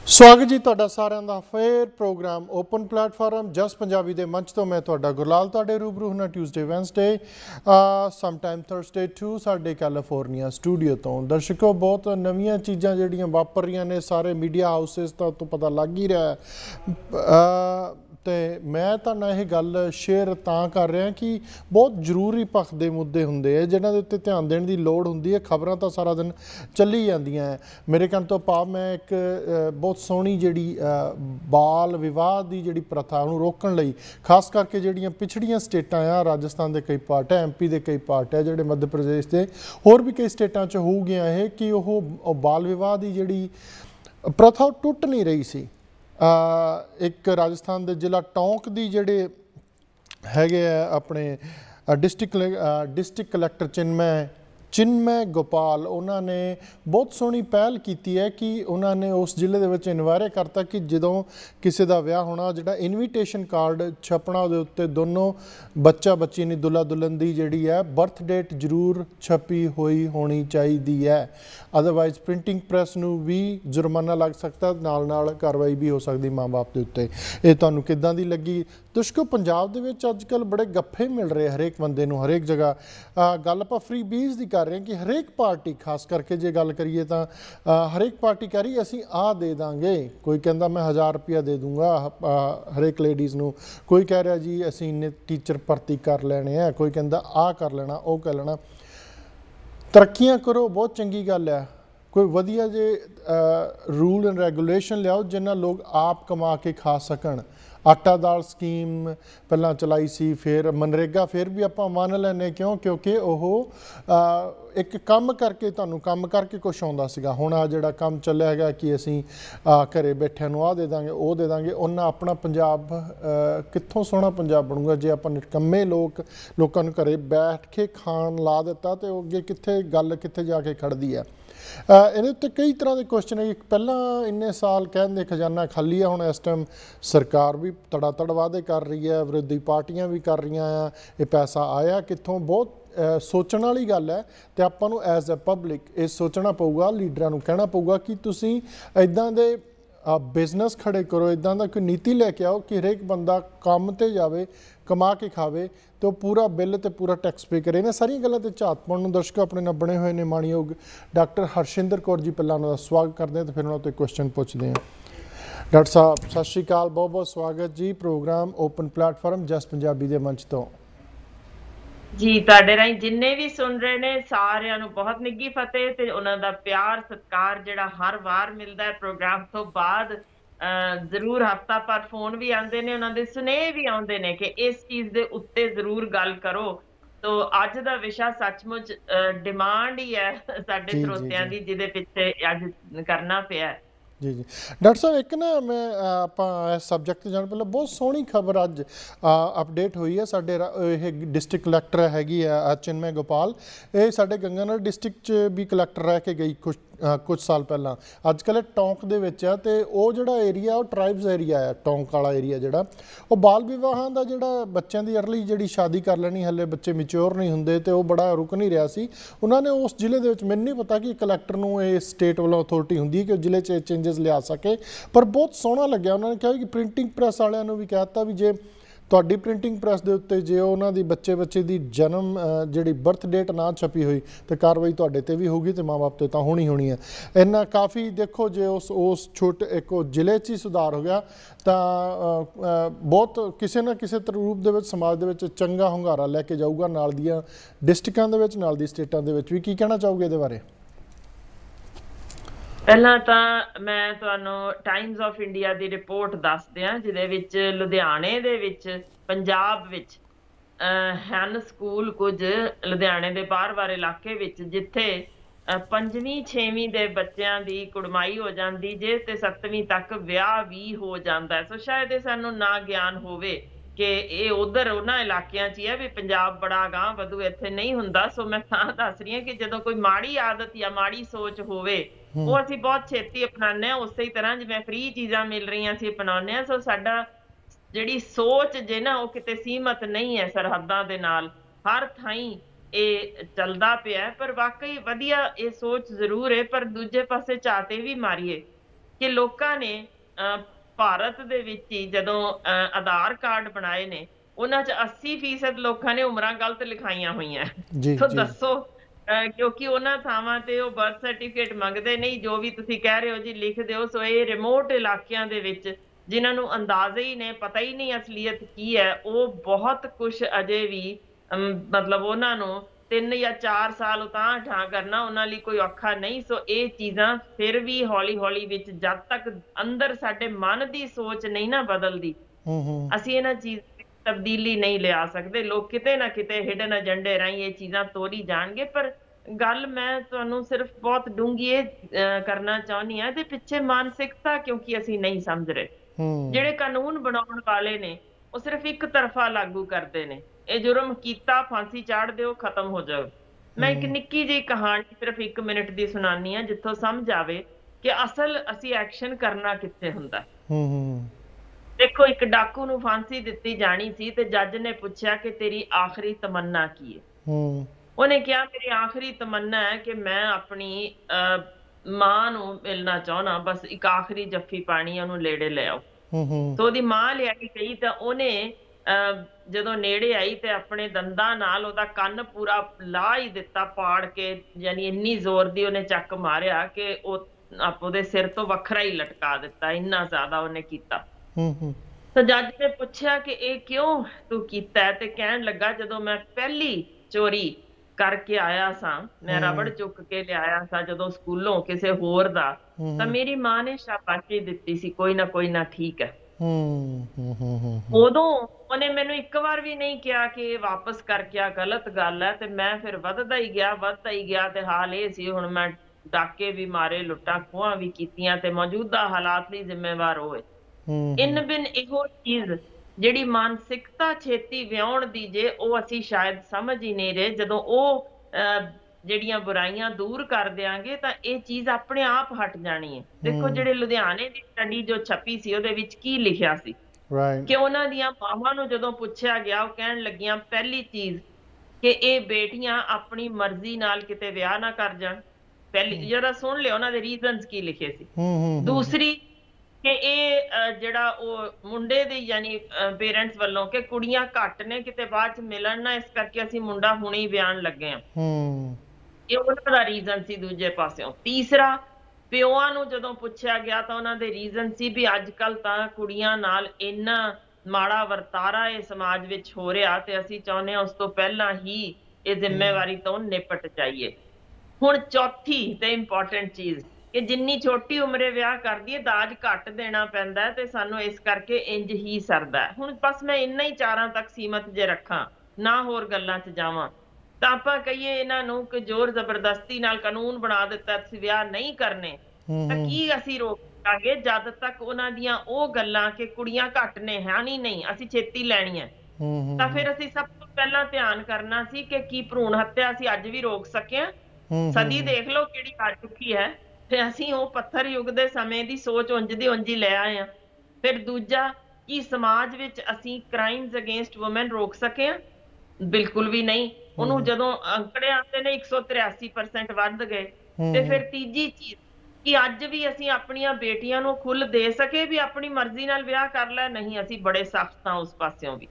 स्वागत जी तुहाडा सारिਆਂ ਦਾ ਫੇਰ प्रोग्राम ओपन प्लेटफॉर्म जस पंजाबी ਦੇ मंच ਤੋਂ मैं तुहाडा गुरलाल तुहाडे रूबरू हुना ट्यूसडे वैनसडे समटाइम थर्सडे टू ਸਾਡੇ कैलीफोर्निया स्टूडियो ਤੋਂ दर्शकों बहुत ਨਵੀਆਂ ਚੀਜ਼ਾਂ ਜਿਹੜੀਆਂ ਵਾਪਰ ਰਹੀਆਂ ਨੇ ਸਾਰੇ ਮੀਡੀਆ ਹਾਊਸਿਸ ਤੋਂ ਪਤਾ ਲੱਗ ਹੀ ਰਿਹਾ ਤੇ ਮੈਂ ਤੁਹਾਨੂੰ ਇਹ ਗੱਲ ਸ਼ੇਅਰ ਤਾਂ ਕਰ ਰਿਹਾ ਕਿ ਬਹੁਤ ਜ਼ਰੂਰੀ ਪੱਖ ਦੇ ਮੁੱਦੇ ਹੁੰਦੇ ਆ ਜਿਨ੍ਹਾਂ ਦੇ ਉੱਤੇ ਧਿਆਨ ਦੇਣ ਦੀ ਲੋੜ ਹੁੰਦੀ ਹੈ। ਖਬਰਾਂ ਤਾਂ ਸਾਰਾ ਦਿਨ ਚੱਲੀ ਜਾਂਦੀਆਂ ਹੈ। ਮੇਰੇ ਕਹਿਣ ਤੋਂ ਭਾਵ ਮੈਂ ਇੱਕ ਬਹੁਤ ਸੋਹਣੀ ਜਿਹੜੀ ਬਾਲ ਵਿਵਾਹ ਦੀ ਜਿਹੜੀ ਪ੍ਰਥਾ ਉਹਨੂੰ ਰੋਕਣ ਲਈ ਖਾਸ ਕਰਕੇ ਜਿਹੜੀਆਂ ਪਿਛੜੀਆਂ ਸਟੇਟਾਂ ਆ ਰਾਜਸਥਾਨ ਦੇ ਕਈ ਪਾਰਟ ਹੈ, ਐਮਪੀ ਦੇ ਕਈ ਪਾਰਟ ਹੈ, ਜਿਹੜੇ ਮੱਧ ਪ੍ਰਦੇਸ਼ ਦੇ ਹੋਰ ਵੀ ਕਈ ਸਟੇਟਾਂ 'ਚ ਹੋ ਗਿਆ ਇਹ ਕਿ ਉਹ ਬਾਲ ਵਿਵਾਹ ਦੀ ਜਿਹੜੀ ਪ੍ਰਥਾ ਟੁੱਟ ਨਹੀਂ ਰਹੀ ਸੀ। एक राजस्थान के जिला टोंक की जोड़े है अपने डिस्ट्रिक्ट कलैक्टर चिन्मय गोपाल उन्होंने बहुत सोहनी पहल की है कि उन्होंने उस जिले के इनवायरे करता कि जो किसी का विआह होना जोड़ा इनविटेशन कार्ड छपना उहदे उत्ते दोनों बच्चा बच्ची ने दुल्हा दुल्हन की जी है बर्थ डेट जरूर छपी हुई होनी चाहिए है। अदरवाइज प्रिंटिंग प्रैस नूं भी जुर्माना लग सकता, नाल नाल कार्रवाई भी हो सकती माँ बाप के उत्ते। ये तुहानूं किदां दी लगी? दर्शकों पंजाब दे विच अजकल बड़े गप्फे मिल रहे हरेक बंदे नूं हरेक जगह। गल आपां फ्री बीज की कर रहे हैं कि हरेक पार्टी खास करके जे गल करिए तो हरेक पार्टी कह रही असीं आ दे देंगे। कोई कहता मैं 1000 रुपया दे दूँगा हरेक लेडीज़ नूं, कोई कह रहा जी असीं इन्ने टीचर भर्ती कर लैणे है, कोई कहता आ कर लेना वो कर लेना। तरक्कियां करो बहुत चंगी गल है, कोई वधिया जे रूल एंड रेगूलेशन लियाओ जिन्ना लोग आप कमा के खा सकन। आटा दाल स्कीम पहला चलाई सी, फिर मनरेगा फिर भी आप मान लैने क्यों क्योंकि वह एक काम करके तुहानूं काम करके कुछ आउंदा सीगा। हुण आ जिहड़ा काम चलिया हैगा कि असीं घरे बैठिਆਂ ਨੂੰ आ दे दांगे वो दे दांगे, उन्हां अपना पंजाब कित्थों सोहना पंजाब बनूगा जे आपां निकम्मे लोकां नूं घरे बैठ के खाण ला दिता तो अगे कित्थे गल कित्थे जाके खड़दी है। ਇਹਦੇ ਉੱਤੇ कई तरह के क्वेश्चन है। पहला इन्ने साल कहते खजाना खाली है, हुण इस टाइम सरकार भी धड़ाधड़ वादे कर रही है, विरोधी पार्टियां भी कर रही हैं, ये पैसा आया कित्थों बहुत सोचण वाली गल है। तो आपां नूं एज ए पब्लिक ये सोचना पऊगा, लीडरां नूं कहना पऊगा कि तुसीं इदां दे बिजनेस खड़े करो, इदां दा कोई नीति लैके आओ कि हरेक बंदा काम ते जावे कमा के खावे तो पूरा बिल तो पूरा टैक्स पे करे। इन्हां सारियां गल्लां ते झात पाउण नूं दर्शक अपने नाल बने हुए ने माणयोग डॉक्टर हरशिंदर कौर जी पहलां उन्हां दा स्वागत करदे हैं तो फिर उन्हां तो क्वेश्चन पुछदे हैं। डॉक्टर साहब सत श्री अकाल, बहुत बहुत स्वागत जी प्रोग्राम ओपन प्लेटफॉर्म जस पंजाबी दे मंच तो जी। तुहाडे राहीं जिन्ने भी सुन रहे ने सारिਆਂ ਨੂੰ बहुत निੱघी फतेह ते उन्हां दा प्यार सत्कार जिहड़ा हर वार मिलदा है प्रोग्राम तो बाद जरूर हफ्ता पर फोन भी आते हैं, उन्होंने सुनेह भी आते हैं कि इस चीज़ के उत्ते जरूर गल करो। तो अज का विषय सचमुच डिमांड ही है साडे श्रोतियां दी जिहदे पिछे अज करना पिया है। जी जी डॉक्टर साहब एक ना मैं आप सबजैक्ट जाने पहले बहुत सोहनी खबर अज अपडेट हुई है। साडे डिस्ट्रिक्ट कलैक्टर हैगी चिन्मय गोपाल, ये साडे गंगानगर डिस्ट्रिक्ट भी कलैक्टर रह के गई कुछ साल पहला। अजकल टोंक दे विच है तो वो जिहड़ा एरिया वो ट्राइब्स एरिया है, टोंक वाला एरिया जिहड़ा वो बाल विवाहां दा जिहड़ा बच्चों की अर्ली जिहड़ी शादी कर लैनी हले बच्चे मैच्योर नहीं हुंदे तो वो बड़ा रुक नहीं रहा सी। उन्होंने उस जिले दे विच मैनूं नहीं पता कि कलैक्टर नूं ये स्टेट वालों अथॉरिटी हुंदी है कि जिले च चेंजिस लिया सके, पर बहुत सोहना लग्या। उन्होंने कहा कि प्रिंटिंग प्रैस वालियां नूं भी कहता भी जे तुहाडी प्रिंटिंग प्रैस के उत्ते जे उन्हां दी बच्चे की जन्म जिहड़ी बर्थ डेट ना छपी हुई तो कार्रवाई तुहाडे ते भी होगी तो माँ बाप ते तां होनी होनी है। इन्ना काफ़ी देखो जे उस छोटे एक जिले च ही सुधार हो गया तो बहुत किसी ना किसी रूप दे विच समाज दे विच चंगा hungaरा लैके जाऊगा नाल दियां डिस्ट्रिक्टां दे विच नाल दी स्टेटां दे विच भी। की कहना चाहोगे इहदे बारे? पहला तो मैं तुहानूं टाइम्स ऑफ इंडिया की रिपोर्ट दस दियां जिहदे विच लुधियाणे दे विच पंजाब विच हैन स्कूल कुछ लुधियाणे दे बाहर इलाके विच जिथे 5वीं 6वीं दे बच्चों की कुड़माई हो जाती जे ते 7वीं तक विआह भी हो जाता है। सो शायद ये सानूं ना ज्ञान होवे कि ये उधर उन्हां इलाकिਆਂ 'ਚ है भी पंजाब बड़ा गांह वधू इत्थे नहीं हुंदा। सो मैं तां दस रही हां कि जदों कोई माड़ी आदत या माड़ी सोच होवे वो असीं बहुत छेती अपनाने हैं, उस तरह जिवें फ्री चीज़ां मिल रही असीं अपनाने हैं। सो साडा जिहड़ी सोच जे ना वो किते सीमत नहीं है सरहदां दे नाल, हर थाई ये चलदा पिया। पर वाकई वधिया ये सोच जरूर है, पर दूजे पासे झाते भी मारीए ਕਿ ਲੋਕਾਂ ਨੇ ਭਾਰਤ ਦੇ ਵਿੱਚ ਹੀ ਜਦੋਂ ਆਧਾਰ ਕਾਰਡ ਬਣਾਏ ਨੇ, ਉਹਨਾਂ 'ਚ 80% ਲੋਕਾਂ ਨੇ ਉਮਰਾਂ ਗਲਤ ਲਿਖਾਈਆਂ ਹੋਈਆਂ। ਜੀ ਸੋ ਜੀ ਦੱਸੋ, ਕਿਉਂਕਿ ਉਹਨਾਂ ਥਾਵਾਂ ਤੇ ਉਹ ਬਰਥ ਸਰਟੀਫਿਕੇਟ ਮੰਗਦੇ ਨਹੀਂ, ਜੋ ਵੀ ਤੁਸੀਂ ਕਹਿ ਰਹੇ ਹੋ ਜੀ ਲਿਖ ਦਿਓ। ਸੋ ਇਹ ਰਿਮੋਟ ਇਲਾਕਿਆਂ ਦੇ ਵਿੱਚ ਜਿਨ੍ਹਾਂ ਨੂੰ ਅੰਦਾਜ਼ੇ ਹੀ ਨੇ, ਪਤਾ ਹੀ ਨਹੀਂ ਅਸਲੀਅਤ ਕੀ ਹੈ, ਉਹ ਬਹੁਤ ਕੁਝ ਅਜੇ ਵੀ ਮਤਲਬ ਉਹਨਾਂ ਨੂੰ 3 ਜਾਂ 4 ਸਾਲ ਉਤਾਂਹ ਠਾਂ ਕਰਨਾ ਉਹਨਾਂ ਲਈ ਕੋਈ ਔਖਾ ਨਹੀਂ। ਸੋ ਇਹ ਚੀਜ਼ਾਂ ਫਿਰ ਵੀ ਹੌਲੀ ਹੌਲੀ ਵਿੱਚ ਜਦ ਤੱਕ ਅੰਦਰ ਸਾਡੇ ਮਨ ਦੀ ਸੋਚ ਨਹੀਂ ਨਾ ਬਦਲਦੀ, ਅਸੀਂ ਇਹਨਾਂ ਚੀਜ਼ ਤਬਦੀਲੀ ਨਹੀਂ ਲਿਆ ਸਕਦੇ। ਲੋਕ ਕਿਤੇ ਨਾ ਕਿਤੇ ਹਿਡਨ ਏਜੰਡੇ ਰਾਹੀਂ ਇਹ ਚੀਜ਼ਾਂ ਤੋਰੀ ਜਾਣਗੇ, ਪਰ ਗੱਲ ਮੈਂ ਤੁਹਾਨੂੰ ਸਿਰਫ ਬਹੁਤ ਡੂੰਘੀ ਇਹ ਕਰਨਾ ਚਾਹੁੰਦੀ ਹਾਂ, ਇਹਦੇ ਪਿੱਛੇ ਮਾਨਸਿਕਤਾ ਕਿਉਂਕਿ ਅਸੀਂ ਨਹੀਂ ਸਮਝ ਰਹੇ। ਜਿਹੜੇ ਕਾਨੂੰਨ ਬਣਾਉਣ ਵਾਲੇ ਨੇ ਉਹ ਸਿਰਫ ਇੱਕ ਤਰਫਾ ਲਾਗੂ ਕਰਦੇ ਨੇ, ਇਹ ਜੁਰਮ ਕੀਤਾ ਫਾਂਸੀ ਚਾੜ ਦਿਓ, ਖਤਮ ਹੋ ਜਾਓ। ਮੈਂ ਇੱਕ ਨਿੱਕੀ ਜਿਹੀ ਕਹਾਣੀ ਸਿਰਫ 1 ਮਿੰਟ ਦੀ ਸੁਣਾਨੀ ਆ, ਜਿੱਥੋਂ ਸਮਝ ਆਵੇ ਕਿ ਅਸਲ ਅਸੀਂ ਐਕਸ਼ਨ ਕਰਨਾ ਕਿੱਥੇ ਹੁੰਦਾ। ਦੇਖੋ, ਇੱਕ ਡਾਕੂ ਨੂੰ ਫਾਂਸੀ ਦਿੱਤੀ ਜਾਣੀ ਸੀ ਤੇ ਜੱਜ ਨੇ ਪੁੱਛਿਆ ਕਿ ਤੇਰੀ ਆਖਰੀ ਤਮੰਨਾ ਕੀ ਹੈ। ਉਹਨੇ ਕਿਹਾ ਮੇਰੀ ਆਖਰੀ ਤਮੰਨਾ ਹੈ ਕਿ ਮੈਂ ਆਪਣੀ ਮਾਂ ਨੂੰ ਮਿਲਣਾ ਚਾਹੁੰਦਾ, ਬਸ ਇੱਕ ਆਖਰੀ ਜੱਫੀ ਪਾਣੀ, ਉਹਨੂੰ ਨੇੜੇ ਲੈ ਆਓ। ਤਾਂ ਉਹਦੀ ਮਾਂ ਲਿਆ ਕੇ ਗਈ ਤਾਂ ਉਹਨੇ ਜਦੋਂ ਨੇੜੇ ਆਈ ਤੇ ਆਪਣੇ ਦੰਦਾਂ ਨਾਲ ਉਹਦਾ ਕੰਨ ਪੂਰਾ ਲਾ ਹੀ ਦਿੱਤਾ, ਪਾੜ ਕੇ, ਯਾਨੀ ਇੰਨੀ ਜ਼ੋਰ ਦੀ ਉਹਨੇ ਚੱਕ ਮਾਰਿਆ ਕਿ ਉਹ ਉਹਦੇ ਸਿਰ ਤੋਂ ਵੱਖਰਾ ਹੀ ਲਟਕਾ ਦਿੱਤਾ, ਇੰਨਾ ਜ਼ਿਆਦਾ ਉਹਨੇ ਕੀਤਾ। ਤਾਂ ਜੱਜ ਨੇ ਪੁੱਛਿਆ ਕਿ ਇਹ ਕਿਉਂ ਤੂੰ ਕੀਤਾ, ਤੇ ਕਹਿਣ ਲੱਗਾ ਜਦੋਂ ਮੈਂ ਪਹਿਲੀ ਚੋਰੀ ਕਰਕੇ ਆਇਆ ਸਾਂ, ਮੈਂ ਰਬੜ ਚੁੱਕ ਕੇ ਲਿਆਇਆ ਸਾਂ ਜਦੋਂ ਸਕੂਲੋਂ ਕਿਸੇ ਹੋਰ ਦਾ, ਤਾਂ ਮੇਰੀ ਮਾਂ ਨੇ ਸ਼ਾਬਾਸ਼ੀ ਦਿੱਤੀ ਸੀ, ਕੋਈ ਨਾ ਠੀਕ ਹੈ। ਉਦੋਂ ਉਹਨੇ ਮੈਨੂੰ ਇੱਕ ਵਾਰ ਵੀ ਨਹੀਂ ਕਿਹਾ ਕਿ ਇਹ ਵਾਪਸ ਕਰਕੇ ਆ, ਗਲਤ ਗੱਲ ਹੈ। ਤੇ ਮੈਂ ਫਿਰ ਵੱਧਦਾ ਹੀ ਗਿਆ ਤੇ ਹਾਲ ਇਹ ਸੀ ਹੁਣ ਮੈਂ ਡਾਕੇ ਵੀ ਮਾਰੇ, ਲੁੱਟਾਂ ਖੋਹਾਂ ਵੀ ਕੀਤੀਆਂ ਤੇ ਮੌਜੂਦਾ ਹਾਲਾਤ ਲਈ ਜ਼ਿੰਮੇਵਾਰ ਹੋਏ। ਇਨ ਬਿਨ ਇਹੋ ਚੀਜ਼ ਜਿਹੜੀ ਮਾਨਸਿਕਤਾ ਛੇਤੀ ਵਿਆਉਣ ਦੀ ਜੇ, ਉਹ ਅਸੀਂ ਸ਼ਾਇਦ ਸਮਝ ਹੀ ਨਹੀਂ ਰਹੇ। ਜਦੋਂ ਉਹ ਜਿਹੜੀਆਂ ਬੁਰਾਈਆਂ ਦੂਰ ਕਰ ਦਿਆਂਗੇ ਤਾਂ ਇਹ ਚੀਜ਼ ਆਪਣੇ ਆਪ ਹਟ ਜਾਣੀ ਹੈ। ਦੇਖੋ, ਜਿਹੜੇ ਲੁਧਿਆਣੇ ਦੀ ਸਟੱਡੀ ਜੋ ਛਪੀ ਸੀ ਉਹਦੇ ਵਿੱਚ ਕੀ ਲਿਖਿਆ ਸੀ ਕਿ ਉਹਨਾਂ ਦੀਆਂ ਮਾਵਾਂ ਨੂੰ ਜਦੋਂ ਪੁੱਛਿਆ ਗਿਆ, ਉਹ ਕਹਿਣ ਲੱਗੀਆਂ ਪਹਿਲੀ ਚੀਜ਼ ਕਿ ਇਹ ਬੇਟੀਆਂ ਆਪਣੀ ਮਰਜ਼ੀ ਨਾਲ ਕਿਤੇ ਵਿਆਹ ਨਾ ਕਰ ਜਾਣ। ਪਹਿਲੀ ਜਰਾ ਸੁਣ ਲਿਓ ਉਹਨਾਂ ਦੇ ਰੀਜ਼ਨਸ ਕੀ ਲਿਖੇ ਸੀ। ਦੂਸਰੀ ਕਿ ਇਹ ਜਿਹੜਾ ਉਹ ਮੁੰਡੇ ਦੇ ਯਾਨੀ ਪੇਰੈਂਟਸ ਵੱਲੋਂ ਕਿ ਕੁੜੀਆਂ ਘੱਟ ਨੇ, ਕਿਤੇ ਬਾਅਦ ਚ ਮਿਲਣ ਨਾ, ਇਸ ਕਰਕੇ ਅਸੀਂ ਮੁੰਡਾ ਹੁਣੇ ਹੀ ਵਿਆਹਣ ਲੱਗੇ ਆ। ਇਹ ਉਹਨਾਂ ਦਾ ਰੀਜ਼ਨ ਸੀ ਦੂਜੇ ਪਾਸਿਓਂ। ਤੀਸਰਾ, ਪਿਓਆਂ ਨੂੰ ਜਦੋਂ ਪੁੱਛਿਆ ਗਿਆ ਤਾਂ ਉਹਨਾਂ ਦੇ ਰੀਜ਼ਨ ਸੀ ਵੀ ਅੱਜ ਕੱਲ ਤਾਂ ਕੁੜੀਆਂ ਨਾਲ ਇੰਨਾ ਮਾੜਾ ਵਰਤਾਰਾ ਇਹ ਸਮਾਜ ਵਿੱਚ ਹੋ ਰਿਹਾ ਤੇ ਅਸੀਂ ਚਾਹੁੰਦੇ ਹਾਂ ਉਸ ਤੋਂ ਪਹਿਲਾਂ ਹੀ ਇਹ ਜ਼ਿੰਮੇਵਾਰੀ ਤੋਂ ਨਿਪਟ ਜਾਈਏ। ਹੁਣ ਚੌਥੀ ਤੇ ਇੰਪੋਰਟੈਂਟ ਚੀਜ਼ ਕਿ ਜਿੰਨੀ ਛੋਟੀ ਉਮਰੇ ਵਿਆਹ ਕਰਦੀ ਹੈ ਦਾਜ ਘੱਟ ਦੇਣਾ ਪੈਂਦਾ ਤੇ ਸਾਨੂੰ ਇਸ ਕਰਕੇ ਇੰਜ ਹੀ ਸਰਦਾ। ਹੁਣ ਬਸ ਮੈਂ ਇੰਨਾ ਹੀ 4 ਤੱਕ ਸੀਮਤ ਜੇ ਰੱਖਾਂ, ਨਾ ਹੋਰ ਗੱਲਾਂ 'ਚ ਜਾਵਾਂ, ਤਾਂ ਆਪਾਂ ਕਹੀਏ ਇਹਨਾਂ ਨੂੰ ਕਿ ਜ਼ੋਰ ਜ਼ਬਰਦਸਤੀ ਨਾਲ ਕਾਨੂੰਨ ਬਣਾ ਦਿੱਤਾ ਤੁਸੀਂ ਵਿਆਹ ਨਹੀਂ ਕਰਨੇ, ਤਾਂ ਕੀ ਅਸੀਂ ਰੋਕਾਂਗੇ ਜਦ ਤੱਕ ਉਹਨਾਂ ਦੀਆਂ ਉਹ ਗੱਲਾਂ ਕਿ ਕੁੜੀਆਂ ਘੱਟ ਨੇ, ਹੈ ਨਹੀਂ ਅਸੀਂ ਛੇਤੀ ਲੈਣੀ ਹੈ। ਤਾਂ ਫਿਰ ਅਸੀਂ ਸਭ ਤੋਂ ਪਹਿਲਾਂ ਧਿਆਨ ਕਰਨਾ ਸੀ ਕਿ ਕੀ ਭਰੂਣ ਹੱਤਿਆ ਅਸੀਂ ਅੱਜ ਵੀ ਰੋਕ ਸਕਿਆ? ਸਦੀ ਦੇਖ ਲਓ ਕਿਹੜੀ ਆ ਚੁੱਕੀ ਹੈ, ਤੇ ਅਸੀਂ ਉਹ ਪੱਥਰ ਯੁੱਗ ਦੇ ਸਮੇਂ ਦੀ ਸੋਚ ਉਂਝ ਦੀ ਉਂਝ ਹੀ ਲੈ ਆਏ ਹਾਂ। ਫਿਰ ਦੂਜਾ, ਕੀ ਸਮਾਜ ਵਿੱਚ ਅਸੀਂ ਕ੍ਰਾਈਮਸ ਅਗੇਂਸਟ ਵੂਮਨ ਰੋਕ ਸਕੇ ਹਾਂ? ਬਿਲਕੁਲ ਵੀ ਨਹੀਂ। ਉਹਨੂੰ ਜਦੋਂ ਅੰਕੜੇ ਆਉਂਦੇ ਨੇ 183% ਵੱਧ ਗਏ। ਤੇ ਫਿਰ ਤੀਜੀ ਚੀਜ਼ ਕਿ ਅੱਜ ਵੀ ਅਸੀਂ ਆਪਣੀਆਂ ਬੇਟੀਆਂ ਨੂੰ ਖੁੱਲ੍ਹ ਦੇ ਸਕੇ ਵੀ ਆਪਣੀ ਮਰਜ਼ੀ ਨਾਲ ਵਿਆਹ ਕਰ ਲੈ? ਨਹੀਂ, ਅਸੀਂ ਬੜੇ ਸਖਤ ਹਾਂ ਉਸ ਪਾਸਿਓਂ ਵੀ।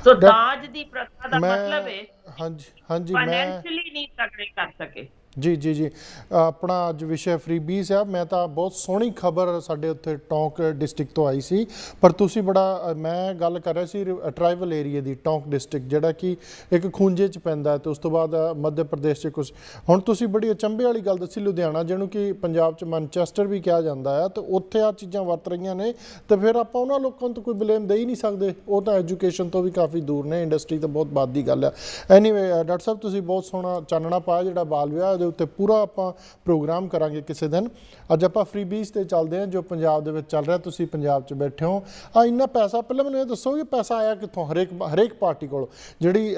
ਸੋ ਦਾਜ ਦੀ ਪ੍ਰਥਾ ਦਾ ਮਤਲਬ ਹੈ ਫਾਈਨੈਂਸ਼ੀਅਲੀ ਨਹੀਂ ਤਗੜੇ ਕਰ ਸਕੇ। ਜੀ ਆਪਣਾ ਅੱਜ ਵਿਸ਼ੇ ਫਰੀਬੀਜ਼ ਆ। ਮੈਂ ਤਾਂ ਬਹੁਤ ਸੋਹਣੀ ਖਬਰ ਸਾਡੇ ਉੱਥੇ ਟੌਂਕ ਡਿਸਟ੍ਰਿਕਟ ਤੋਂ ਆਈ ਸੀ, ਪਰ ਤੁਸੀਂ ਬੜਾ, ਮੈਂ ਗੱਲ ਕਰ ਰਿਹਾ ਸੀ ਟਰਾਈਬਲ ਏਰੀਆ ਦੀ, ਟੌਂਕ ਡਿਸਟ੍ਰਿਕਟ ਜਿਹੜਾ ਕਿ ਇੱਕ ਖੂੰਜੇ 'ਚ ਪੈਂਦਾ ਤੇ ਉਸ ਤੋਂ ਬਾਅਦ ਮੱਧ ਪ੍ਰਦੇਸ਼ 'ਚ ਕੁਛ। ਹੁਣ ਤੁਸੀਂ ਬੜੀ ਅਚੰਭੇ ਵਾਲੀ ਗੱਲ ਦੱਸੀ, ਲੁਧਿਆਣਾ ਜਿਹਨੂੰ ਕਿ ਪੰਜਾਬ 'ਚ ਮੈਨਚੈਸਟਰ ਵੀ ਕਿਹਾ ਜਾਂਦਾ ਆ, ਤੇ ਉੱਥੇ ਆ ਚੀਜ਼ਾਂ ਵਰਤ ਰਹੀਆਂ ਨੇ, ਤੇ ਫਿਰ ਆਪਾਂ ਉਹਨਾਂ ਲੋਕਾਂ ਤੋਂ ਕੋਈ ਬਲੇਮ ਦੇ ਹੀ ਨਹੀਂ ਸਕਦੇ। ਉਹ ਤਾਂ ਐਜੂਕੇਸ਼ਨ ਤੋਂ ਵੀ ਕਾਫੀ ਦੂਰ ਨੇ, ਇੰਡਸਟਰੀ ਤਾਂ ਬਹੁਤ ਬਾਅਦ ਦੀ ਗੱਲ ਹੈ। ਐਨੀਵੇ ਡਾਕਟਰ ਸਾਹਿਬ ਤੁਸੀਂ ਬਹੁਤ ਸੋਹਣਾ ਚਾਨਣਾ ਪਾਇਆ ਜਿਹੜਾ ਬਾਲ ਵਿਆਹ ਦੇ ਉੱਤੇ ਪੂਰਾ ਆਪਾਂ ਪ੍ਰੋਗਰਾਮ ਕਰਾਂਗੇ ਕਿਸੇ ਦਿਨ। ਅੱਜ ਆਪਾਂ ਫਰੀਬੀਜ਼ ਤੇ ਚੱਲਦੇ ਹਾਂ ਜੋ ਪੰਜਾਬ ਦੇ ਵਿੱਚ ਚੱਲ ਰਿਹਾ। ਤੁਸੀਂ ਪੰਜਾਬ 'ਚ ਬੈਠੇ ਹੋ, ਇੰਨਾ ਪੈਸਾ, ਪਹਿਲਾਂ ਮੈਨੂੰ ਇਹ ਦੱਸੋ ਕਿ ਪੈਸਾ ਆਇਆ ਕਿੱਥੋਂ? ਹਰੇਕ ਪਾਰਟੀ ਕੋਲ ਜਿਹੜੀ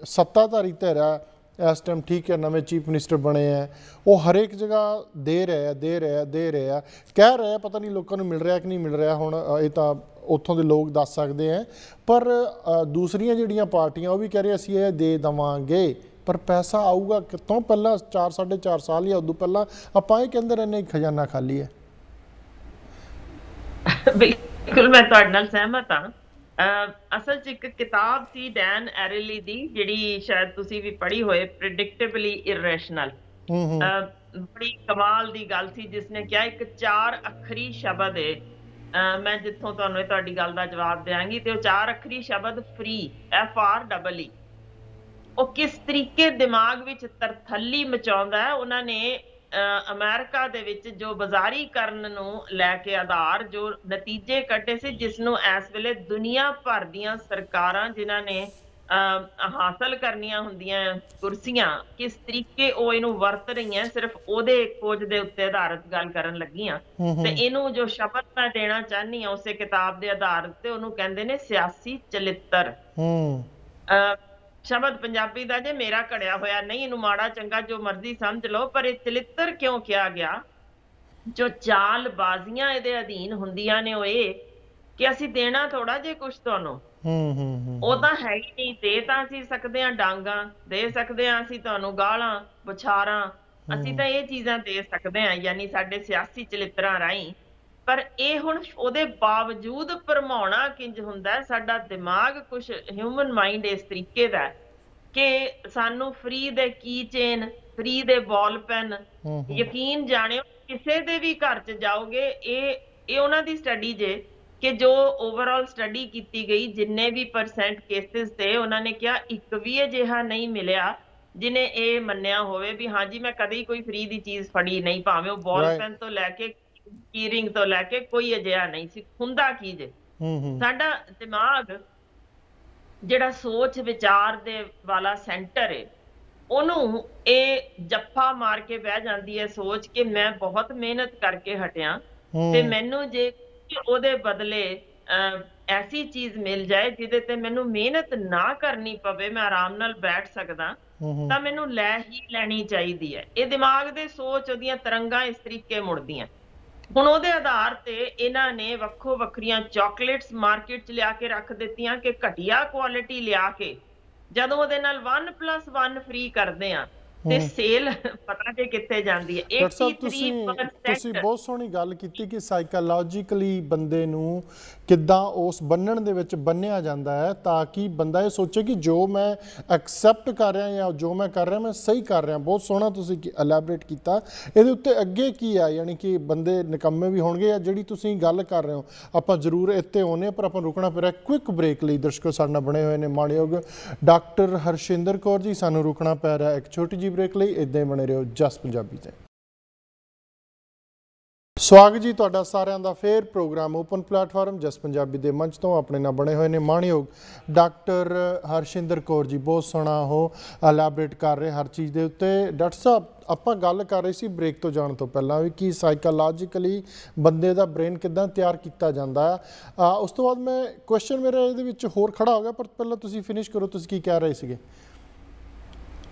ਸੱਤਾਧਾਰੀ ਧਿਰ ਹੈ ਇਸ ਟਾਈਮ, ਠੀਕ ਹੈ, ਨਵੇਂ ਚੀਫ ਮਿਨਿਸਟਰ ਬਣੇ ਹੈ, ਉਹ ਹਰੇਕ ਜਗ੍ਹਾ ਦੇ ਰਹੇ ਆ, ਕਹਿ ਰਹੇ ਆ, ਪਤਾ ਨਹੀਂ ਲੋਕਾਂ ਨੂੰ ਮਿਲ ਰਿਹਾ ਕਿ ਨਹੀਂ ਮਿਲ ਰਿਹਾ, ਹੁਣ ਇਹ ਤਾਂ ਉੱਥੋਂ ਦੇ ਲੋਕ ਦੱਸ ਸਕਦੇ ਹੈ। ਪਰ ਦੂਸਰੀਆਂ ਜਿਹੜੀਆਂ ਪਾਰਟੀਆਂ ਉਹ ਵੀ ਕਹਿ ਰਹੇ ਅਸੀਂ ਇਹ ਦੇ ਦੇਵਾਂਗੇ, ਪਰ ਪੈਸਾ ਆਊਗਾ ਕਿਤੋਂ? ਪਹਿਲਾਂ 4-4.5 ਸਾਲ ਜਾਂ ਉਦੋਂ ਪਹਿਲਾਂ ਆਪਾਂ ਇਹ ਕਹਿੰਦੇ ਰਹਿੰਦੇ ਖਜ਼ਾਨਾ ਖਾਲੀ ਹੈ। ਬਿਲਕੁਲ ਮੈਂ ਤੁਹਾਡੇ ਨਾਲ ਸਹਿਮਤ ਹਾਂ। ਅਸਲ 'ਚ ਇੱਕ ਕਿਤਾਬ ਸੀ ਡੈਨ ਐਰਲੀ ਦੀ, ਜਿਹੜੀ ਸ਼ਾਇਦ ਤੁਸੀਂ ਵੀ ਪੜ੍ਹੀ ਹੋਏ, ਪ੍ਰੈਡਿਕਟੇਬਲੀ ਇਰਰੈਸ਼ਨਲ। ਬੜੀ ਕਮਾਲ ਦੀ ਗੱਲ ਸੀ, ਜਿਸਨੇ ਕਿਹਾ ਇੱਕ 4 ਅੱਖਰੀ ਸ਼ਬਦ ਹੈ। ਮੈਂ ਜਿੱਥੋਂ ਤੁਹਾਨੂੰ ਇਹ ਤੁਹਾਡੀ ਗੱਲ ਦਾ ਜਵਾਬ ਦਿਆਂਗੀ, ਤੇ ਉਹ 4 ਅੱਖਰੀ ਸ਼ਬਦ ਫ੍ਰੀ, FREE, ਉਹ ਕਿਸ ਤਰੀਕੇ ਦਿਮਾਗ ਵਿੱਚ ਤਰਥੱਲੀ ਮਚਾਉਂਦਾ ਹੈ। ਉਹਨਾਂ ਨੇ ਅਮਰੀਕਾ ਦੇ ਵਿੱਚ ਜੋ ਬਾਜ਼ਾਰੀਕਰਨ ਨੂੰ ਲੈ ਕੇ ਆਧਾਰ ਜੋ ਨਤੀਜੇ ਕੱਢੇ ਸੀ, ਜਿਸ ਨੂੰ ਇਸ ਵੇਲੇ ਦੁਨੀਆ ਭਰ ਦੀਆਂ ਸਰਕਾਰਾਂ ਜਿਨ੍ਹਾਂ ਨੇ ਹਾਸਲ ਕਰਨੀਆਂ ਹੁੰਦੀਆਂ ਕੁਰਸੀਆਂ, ਕਿਸ ਤਰੀਕੇ ਉਹ ਇਹਨੂੰ ਵਰਤ ਰਹੀਆਂ, ਸਿਰਫ ਉਹਦੇ ਖੋਜ ਦੇ ਉੱਤੇ ਆਧਾਰਿਤ ਗੱਲ ਕਰਨ ਲੱਗੀਆਂ। ਤੇ ਇਹਨੂੰ ਜੋ ਸ਼ਬਦ ਮੈਂ ਦੇਣਾ ਚਾਹੁੰਦੀ ਹਾਂ ਉਸੇ ਕਿਤਾਬ ਦੇ ਆਧਾਰ ਤੇ, ਉਹਨੂੰ ਕਹਿੰਦੇ ਨੇ ਸਿਆਸੀ ਚਲਿੱਤਰ। ਸ਼ਬਦ ਪੰਜਾਬੀ ਦਾ ਜੇ ਮੇਰਾ ਘੜਿਆ ਹੋਇਆ ਨਹੀਂ, ਇਹਨੂੰ ਮਾੜਾ ਚੰਗਾ ਜੋ ਮਰਜ਼ੀ ਸਮਝ ਲਓ, ਪਰ ਇਹ ਚਲਿੱਤਰ ਕਿਉਂ ਕਿਹਾ ਗਿਆ? ਜੋ ਚਾਲਬਾਜ਼ੀਆਂ ਇਹਦੇ ਅਧੀਨ ਹੁੰਦੀਆਂ ਨੇ ਉਹ ਇਹ ਕਿ ਅਸੀਂ ਦੇਣਾ ਥੋੜਾ ਜੇ ਕੁਛ ਤੁਹਾਨੂੰ, ਉਹ ਤਾਂ ਹੈ ਹੀ ਨਹੀਂ। ਦੇ ਤਾਂ ਅਸੀਂ ਸਕਦੇ ਹਾਂ ਡਾਂਗਾਂ, ਦੇ ਸਕਦੇ ਹਾਂ ਅਸੀਂ ਤੁਹਾਨੂੰ ਗਾਲਾਂ ਬੁਛਾਰਾਂ, ਅਸੀਂ ਤਾਂ ਇਹ ਚੀਜ਼ਾਂ ਦੇ ਸਕਦੇ ਹਾਂ, ਯਾਨੀ ਸਾਡੇ ਸਿਆਸੀ ਚਲਿੱਤਰਾਂ ਰਾਹੀਂ। ਪਰ ਇਹ ਹੁਣ ਉਹਦੇ ਬਾਵਜੂਦ ਭਰਮਾਉਣਾ ਕਿੰਜ ਹੁੰਦਾ, ਸਾਡਾ ਦਿਮਾਗ ਕੁਛ ਹਿਊਮਨ ਮਾਈਂਡ ਇਸ ਤਰੀਕੇ ਦਾ ਕਿ ਸਾਨੂੰ ਫ੍ਰੀ ਦੇ ਕੀ ਚੇਨ, ਫ੍ਰੀ ਦੇ ਬਾਲ ਪੈਨ, ਯਕੀਨ ਜਾਣਿਓ ਕਿਸੇ ਦੇ ਵੀ ਘਰ 'ਚ ਜਾਓਗੇ, ਇਹ ਉਹਨਾਂ ਦੀ ਸਟੱਡੀ ਜੇ ਕਿ ਜੋ ਓਵਰਆਲ ਸਟੱਡੀ ਕੀਤੀ ਗਈ, ਜਿੰਨੇ ਵੀ % ਕੇਸਿਸ ਤੇ ਉਹਨਾਂ ਨੇ ਕਿਹਾ ਇੱਕ ਵੀ ਅਜਿਹਾ ਨਹੀਂ ਮਿਲਿਆ ਜਿਹਨੇ ਇਹ ਮੰਨਿਆ ਹੋਵੇ ਵੀ ਹਾਂਜੀ ਮੈਂ ਕਦੇ ਕੋਈ ਫ੍ਰੀ ਦੀ ਚੀਜ਼ ਫੜੀ ਨਹੀਂ, ਭਾਵੇਂ ਉਹ ਬਾਲ ਪੈਨ ਤੋਂ ਲੈ ਕੇ ਕੀਰਿੰਗ ਤੋਂ ਲੈ ਕੇ ਕੋਈ ਅਜਿਹਾ ਨਹੀਂ ਸੀ। ਹੁੰਦਾ ਕੀ ਜੇ, ਸਾਡਾ ਦਿਮਾਗ ਜਿਹੜਾ ਸੋਚ ਵਿਚਾਰ ਦੇ ਵਾਲਾ ਸੈਂਟਰ ਹੈ, ਉਹਨੂੰ ਇਹ ਜੱਫਾ ਮਾਰ ਕੇ ਬਹਿ ਜਾਂਦੀ ਹੈ ਸੋਚ ਕਿ ਮੈਂ ਬਹੁਤ ਮਿਹਨਤ ਕਰਕੇ ਹਟਿਆ ਤੇ ਮੈਨੂੰ ਜੇ ਉਹਦੇ ਬਦਲੇ ਐਸੀ ਚੀਜ਼ ਮਿਲ ਜਾਏ ਜਿਹਦੇ ਤੇ ਮੈਨੂੰ ਮਿਹਨਤ ਨਾ ਕਰਨੀ ਪਵੇ, ਮੈਂ ਆਰਾਮ ਨਾਲ ਬੈਠ ਸਕਦਾ, ਤਾਂ ਮੈਨੂੰ ਲੈ ਹੀ ਲੈਣੀ ਚਾਹੀਦੀ ਹੈ। ਇਹ ਦਿਮਾਗ ਦੇ ਸੋਚ, ਉਹਦੀਆਂ ਤਰੰਗਾਂ ਇਸ ਤਰੀਕੇ ਮੁੜਦੀਆਂ। ਹੁਣ ਉਹਦੇ ਆਧਾਰ ਤੇ ਇਹਨਾਂ ਨੇ ਵੱਖੋ ਵੱਖਰੀਆਂ ਚਾਕਲੇਟਸ ਮਾਰਕੀਟ 'ਚ ਲਿਆ ਕੇ ਰੱਖ ਦਿੱਤੀਆਂ ਕਿ ਘਟੀਆ ਕੁਆਲਿਟੀ ਲਿਆ ਕੇ ਜਦੋਂ ਉਹਦੇ ਨਾਲ 1+1 ਫ੍ਰੀ ਕਰਦੇ ਆ ਤੇ ਸੇਲ ਪਤਾ ਕਿ ਕਿੱਥੇ ਜਾਂਦੀ ਹੈ। 83% ਤੁਸੀਂ ਬਹੁਤ ਸੋਹਣੀ ਗੱਲ ਕੀਤੀ ਕਿ ਸਾਈਕੋਲੋਜੀਕਲੀ ਬੰਦੇ ਨੂੰ ਕਿੱਦਾਂ ਉਸ ਬੰਨਣ ਦੇ ਵਿੱਚ ਬੰਨਿਆ ਜਾਂਦਾ ਹੈ ਤਾਂ ਕਿ ਬੰਦਾ ਇਹ ਸੋਚੇ ਕਿ ਜੋ ਮੈਂ ਐਕਸੈਪਟ ਕਰ ਰਿਹਾ ਜਾਂ ਜੋ ਮੈਂ ਕਰ ਰਿਹਾ ਮੈਂ ਸਹੀ ਕਰ ਰਿਹਾ। ਬਹੁਤ ਸੋਹਣਾ ਤੁਸੀਂ ਐਲੈਬੋਰੇਟ ਕੀਤਾ। ਇਹਦੇ ਉੱਤੇ ਅੱਗੇ ਕੀ ਆ, ਯਾਨੀ ਕਿ ਬੰਦੇ ਨਿਕੰਮੇ ਵੀ ਹੋਣਗੇ ਜਾਂ ਜਿਹੜੀ ਤੁਸੀਂ ਗੱਲ ਕਰ ਰਹੇ ਹੋ, ਆਪਾਂ ਜ਼ਰੂਰ ਇੱਥੇ ਆਉਂਦੇ, ਪਰ ਆਪਾਂ ਰੁਕਣਾ ਪੈ ਰਿਹਾ ਕੁਇਕ ਬ੍ਰੇਕ ਲਈ। ਦਰਸ਼ਕੋ ਸਾਡੇ ਨਾਲ ਬਣੇ ਹੋਏ ਨੇ ਮਾਣਯੋਗ ਡਾਕਟਰ ਹਰਸ਼ਿੰਦਰ ਕੌਰ ਜੀ, ਸਾਨੂੰ ਰੁਕਣਾ ਪੈ ਰਿਹਾ ਇੱਕ ਛੋਟੀ ਜਿਹੀ ਬ੍ਰੇਕ ਲਈ। ਇੱਦਾਂ ਹੀ ਬਣੇ ਰਹੋ ਜਸ ਪੰਜਾਬੀ ਤੇ। ਸਵਾਗਤ ਜੀ ਤੁਹਾਡਾ ਸਾਰਿਆਂ ਦਾ ਫੇਰ ਪ੍ਰੋਗਰਾਮ ਓਪਨ ਪਲੇਟਫਾਰਮ ਜਸ ਪੰਜਾਬੀ ਦੇ ਮੰਚ ਤੋਂ। ਆਪਣੇ ਨਾਲ ਬਣੇ ਹੋਏ ਨੇ ਮਾਣਯੋਗ ਡਾਕਟਰ ਹਰਸ਼ਿੰਦਰ ਕੌਰ ਜੀ, ਬਹੁਤ ਸੋਹਣਾ ਉਹ ਐਲੈਬੋਰੇਟ ਕਰ ਰਹੇ ਹਰ ਚੀਜ਼ ਦੇ ਉੱਤੇ। ਡਾਕਟਰ ਸਾਹਿਬ, ਆਪਾਂ ਗੱਲ ਕਰ ਰਹੇ ਸੀ ਬ੍ਰੇਕ ਤੋਂ ਜਾਣ ਤੋਂ ਪਹਿਲਾਂ ਵੀ ਕਿ ਸਾਈਕੋਲੋਜੀਕਲੀ ਬੰਦੇ ਦਾ ਬ੍ਰੇਨ ਕਿੱਦਾਂ ਤਿਆਰ ਕੀਤਾ ਜਾਂਦਾ ਹੈ। ਉਸ ਤੋਂ ਬਾਅਦ ਮੈਂ ਕੁਐਸਚਨ ਮੇਰਾ ਇਹਦੇ ਵਿੱਚ ਹੋਰ ਖੜਾ ਹੋ ਗਿਆ, ਪਰ ਪਹਿਲਾਂ ਤੁਸੀਂ ਫਿਨਿਸ਼ ਕਰੋ, ਤੁਸੀਂ ਕੀ ਕਹਿ ਰਹੇ ਸੀਗੇ?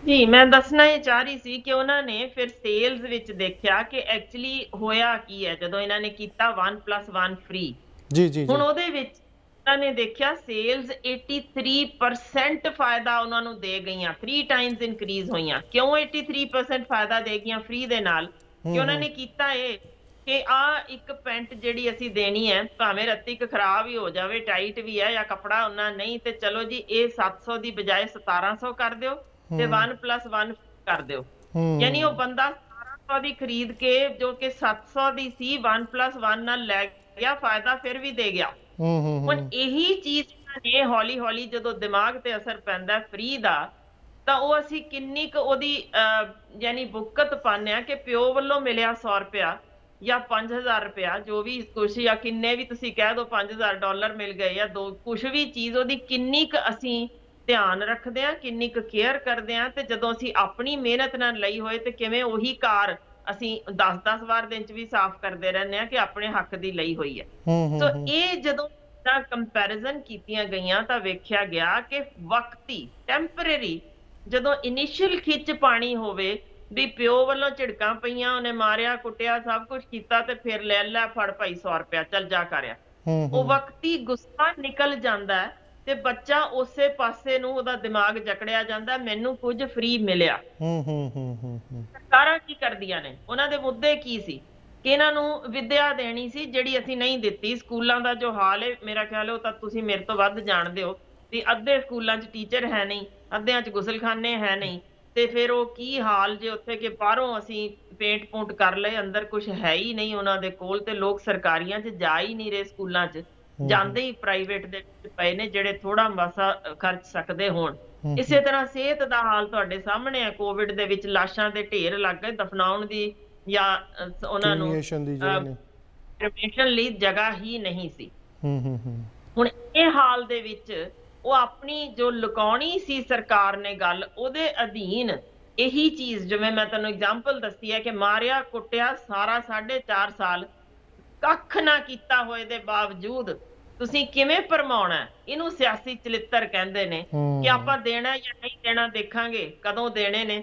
ਜੀ, ਮੈਂ ਦੱਸਣਾ ਇਹ ਚਾਹ ਰਹੀ ਸੀ ਕਿ ਉਹਨਾਂ ਨੇ ਫਿਰ ਸੇਲਸ ਵਿੱਚ ਦੇਖਿਆ ਕਿ ਐਕਚੁਅਲੀ ਹੋਇਆ ਕੀ ਹੈ ਜਦੋਂ ਇਹਨਾਂ ਨੇ ਕੀਤਾ 1+1 ਫ੍ਰੀ। ਜੀ ਹੁਣ ਉਹਦੇ ਵਿੱਚ ਉਹਨਾਂ ਨੇ ਦੇਖਿਆ ਸੇਲਸ 83% ਫਾਇਦਾ ਉਹਨਾਂ ਨੂੰ ਦੇ ਗਈਆਂ, 3 ਟਾਈਮਸ ਇਨਕਰੀਜ਼ ਹੋਈਆਂ। ਕਿਉਂ 83% ਫਾਇਦਾ ਦੇ ਗਈਆਂ ਫ੍ਰੀ ਦੇ ਨਾਲ? ਕਿ ਉਹਨਾਂ ਨੇ ਕੀਤਾ ਇਹ ਕਿ ਇੱਕ ਪੈਂਟ ਜਿਹੜੀ ਅਸੀਂ ਦੇਣੀ ਹੈ, ਭਾਵੇਂ ਰੱਤੀ ਖਰਾਬ ਹੀ ਹੋ ਜਾਵੇ, ਟਾਈਟ ਵੀ ਹੈ ਜਾਂ ਕੱਪੜਾ ਉਹਨਾਂ ਨਹੀਂ, ਤੇ ਚਲੋ ਜੀ ਇਹ 700 ਦੀ ਬਜਾਏ 1700 ਕਰ ਦਿਓ ਤੇ 1+1 ਕਰ ਦਿਓ। ਯਾਨੀ ਉਹ ਬੰਦਾ 1700 ਦੀ ਖਰੀਦ ਕੇ ਜੋ ਕਿ 700 ਦੀ ਸੀ 1+1 ਨਾਲ ਲੈ ਗਿਆ, ਫਾਇਦਾ ਫਿਰ ਵੀ ਦੇ ਗਿਆ। ਹੁਣ ਇਹੀ ਚੀਜ਼ ਨੇ ਹੌਲੀ ਹੌਲੀ ਜਦੋਂ ਦਿਮਾਗ ਤੇ ਅਸਰ ਪੈਂਦਾ ਫ੍ਰੀ ਦਾ, ਤਾਂ ਉਹ ਅਸੀਂ ਕਿੰਨੀ ਕੁ ਉਹਦੀ ਯਾਨੀ ਬੁੱਕਤ ਪਾਉਂਦੇ ਹਾਂ ਕਿ ਪਿਓ ਵੱਲੋਂ ਮਿਲਿਆ 100 ਰੁਪਇਆ ਜਾਂ 5000 ਰੁਪਇਆ, ਜੋ ਵੀ ਕੁਛ, ਜਾਂ ਕਿੰਨੇ ਵੀ ਤੁਸੀਂ ਕਹਿ ਦਿਓ $5000 ਮਿਲ ਗਏ ਜਾਂ ਕੁਛ ਵੀ ਚੀਜ਼, ਉਹਦੀ ਕਿੰਨੀ ਕੁ ਅਸੀਂ ਧਿਆਨ ਰੱਖਦੇ ਹਾਂ, ਕਿੰਨੀ ਕੁ ਕੇਅਰ ਕਰਦੇ ਹਾਂ। ਤੇ ਜਦੋਂ ਅਸੀਂ ਆਪਣੀ ਮਿਹਨਤ ਨਾਲ ਲਈ ਹੋਏ ਤੇ ਕਿਵੇਂ ਉਹੀ ਕਾਰ ਅਸੀਂ 10-10 ਵਾਰ ਦਿਨ 'ਚ ਵੀ ਸਾਫ਼ ਕਰਦੇ ਰਹਿੰਦੇ ਹਾਂ ਕਿ ਆਪਣੇ ਹੱਕ ਦੀ ਲਈ ਹੋਈ ਹੈ। ਸੋ ਇਹ ਜਦੋਂ ਕੰਪੈਰੀਜ਼ਨ ਕੀਤੀਆਂ ਗਈਆਂ ਤਾਂ ਵੇਖਿਆ ਗਿਆ ਕਿ ਵਕਤੀ, ਟੈਂਪਰੇਰੀ, ਜਦੋਂ ਇਨੀਸ਼ੀਅਲ ਖਿੱਚ ਪਾਣੀ ਹੋਵੇ ਵੀ ਪਿਓ ਵੱਲੋਂ ਝਿੜਕਾਂ ਪਈਆਂ, ਉਹਨੇ ਮਾਰਿਆ ਕੁੱਟਿਆ ਸਭ ਕੁਛ ਕੀਤਾ, ਤੇ ਫਿਰ ਲੈ ਫੜ ਭਾਈ 100 ਰੁਪਇਆ ਚੱਲ ਜਾ ਕਰਿਆ, ਉਹ ਵਕਤੀ ਗੁੱਸਾ ਨਿਕਲ ਜਾਂਦਾ ਹੈ ਤੇ ਬੱਚਾ ਉਸੇ ਪਾਸੇ ਨੂੰ ਉਹਦਾ ਦਿਮਾਗ ਜਕੜਿਆ ਜਾਂਦਾ, ਮੈਨੂੰ ਕੁਝ ਫ੍ਰੀ ਮਿਲਿਆ। ਸਰਕਾਰਾਂ ਕੀ ਕਰਦੀਆਂ ਨੇ, ਉਹਨਾਂ ਦੇ ਮੁੱਦੇ ਕੀ ਸੀ ਕਿ ਇਹਨਾਂ ਨੂੰ ਵਿੱਦਿਆ ਦੇਣੀ ਸੀ ਜਿਹੜੀ ਅਸੀਂ ਨਹੀਂ ਦਿੱਤੀ। ਸਕੂਲਾਂ ਦਾ ਜੋ ਹਾਲ ਹੈ ਮੇਰਾ ਖਿਆਲ ਹੈ ਉਹ ਤਾਂ ਤੁਸੀਂ ਮੇਰੇ ਤੋਂ ਵੱਧ ਜਾਣਦੇ ਹੋ ਵੀ ਅੱਧੇ ਸਕੂਲਾਂ 'ਚ ਟੀਚਰ ਹੈ ਨਹੀਂ, ਅੱਧਿਆਂ 'ਚ ਗੁਸਲਖਾਨੇ ਹੈ ਨਹੀਂ, ਤੇ ਫਿਰ ਉਹ ਕੀ ਹਾਲ ਜੇ ਉੱਥੇ ਕਿ ਬਾਹਰੋਂ ਅਸੀਂ ਪੇਂਟ ਪੂੰਟ ਕਰ ਲਏ, ਅੰਦਰ ਕੁਝ ਹੈ ਹੀ ਨਹੀਂ ਉਹਨਾਂ ਦੇ ਕੋਲ, ਤੇ ਲੋਕ ਸਰਕਾਰੀਆਂ 'ਚ ਜਾ ਹੀ ਨਹੀਂ ਰਹੇ ਸਕੂਲਾਂ 'ਚ, ਜਾਂਦੇ ਹੀ ਪ੍ਰਾਈਵੇਟ ਦੇ ਵਿੱਚ ਪਏ ਨੇ ਜਿਹੜੇ ਥੋੜਾ ਮਾਸਾ ਖਰਚ ਸਕਦੇ ਹੋਣ। ਇਸੇ ਤਰ੍ਹਾਂ ਸਿਹਤ ਦਾ ਹਾਲ ਤੁਹਾਡੇ ਸਾਹਮਣੇ ਹੈ, ਕੋਵਿਡ ਦੇ ਵਿੱਚ ਲਾਸ਼ਾਂ ਦੇ ਢੇਰ ਲੱਗ ਗਏ, ਦਫਨਾਉਣ ਦੀ ਜਾਂ ਉਹਨਾਂ ਨੂੰ ਕ੍ਰਿਮੇਸ਼ਨ ਲਈ ਜਗ੍ਹਾ ਹੀ ਨਹੀਂ ਸੀ। ਹੁਣ ਇਹ ਹਾਲ ਦੇ ਵਿੱਚ ਉਹ ਆਪਣੀ ਜੋ ਲੁਕਾਉਣੀ ਸੀ ਸਰਕਾਰ ਨੇ ਗੱਲ, ਉਹਦੇ ਅਧੀਨ ਇਹੀ ਚੀਜ਼, ਜਿਵੇਂ ਮੈਂ ਤੁਹਾਨੂੰ ਐਗਜ਼ਾਮਪਲ ਦੱਸੀ ਹੈ ਕਿ ਮਾਰਿਆ ਕੁੱਟਿਆ ਸਾਰਾ 4.5 ਸਾਲ ਕੱਖ ਨਾ ਕੀਤਾ ਹੋਏ ਦੇ ਬਾਵਜੂਦ ਤੁਸੀਂ ਕਿਵੇਂ ਭਰਮਾਉਣਾ, ਇਹਨੂੰ ਸਿਆਸੀ ਚਲਿੱਤਰ ਕਹਿੰਦੇ ਨੇ ਕਿ ਆਪਾਂ ਦੇਣਾ ਜਾਂ ਨਹੀਂ ਦੇਣਾ ਦੇਖਾਂਗੇ, ਕਦੋਂ ਦੇਣੇ ਨੇ,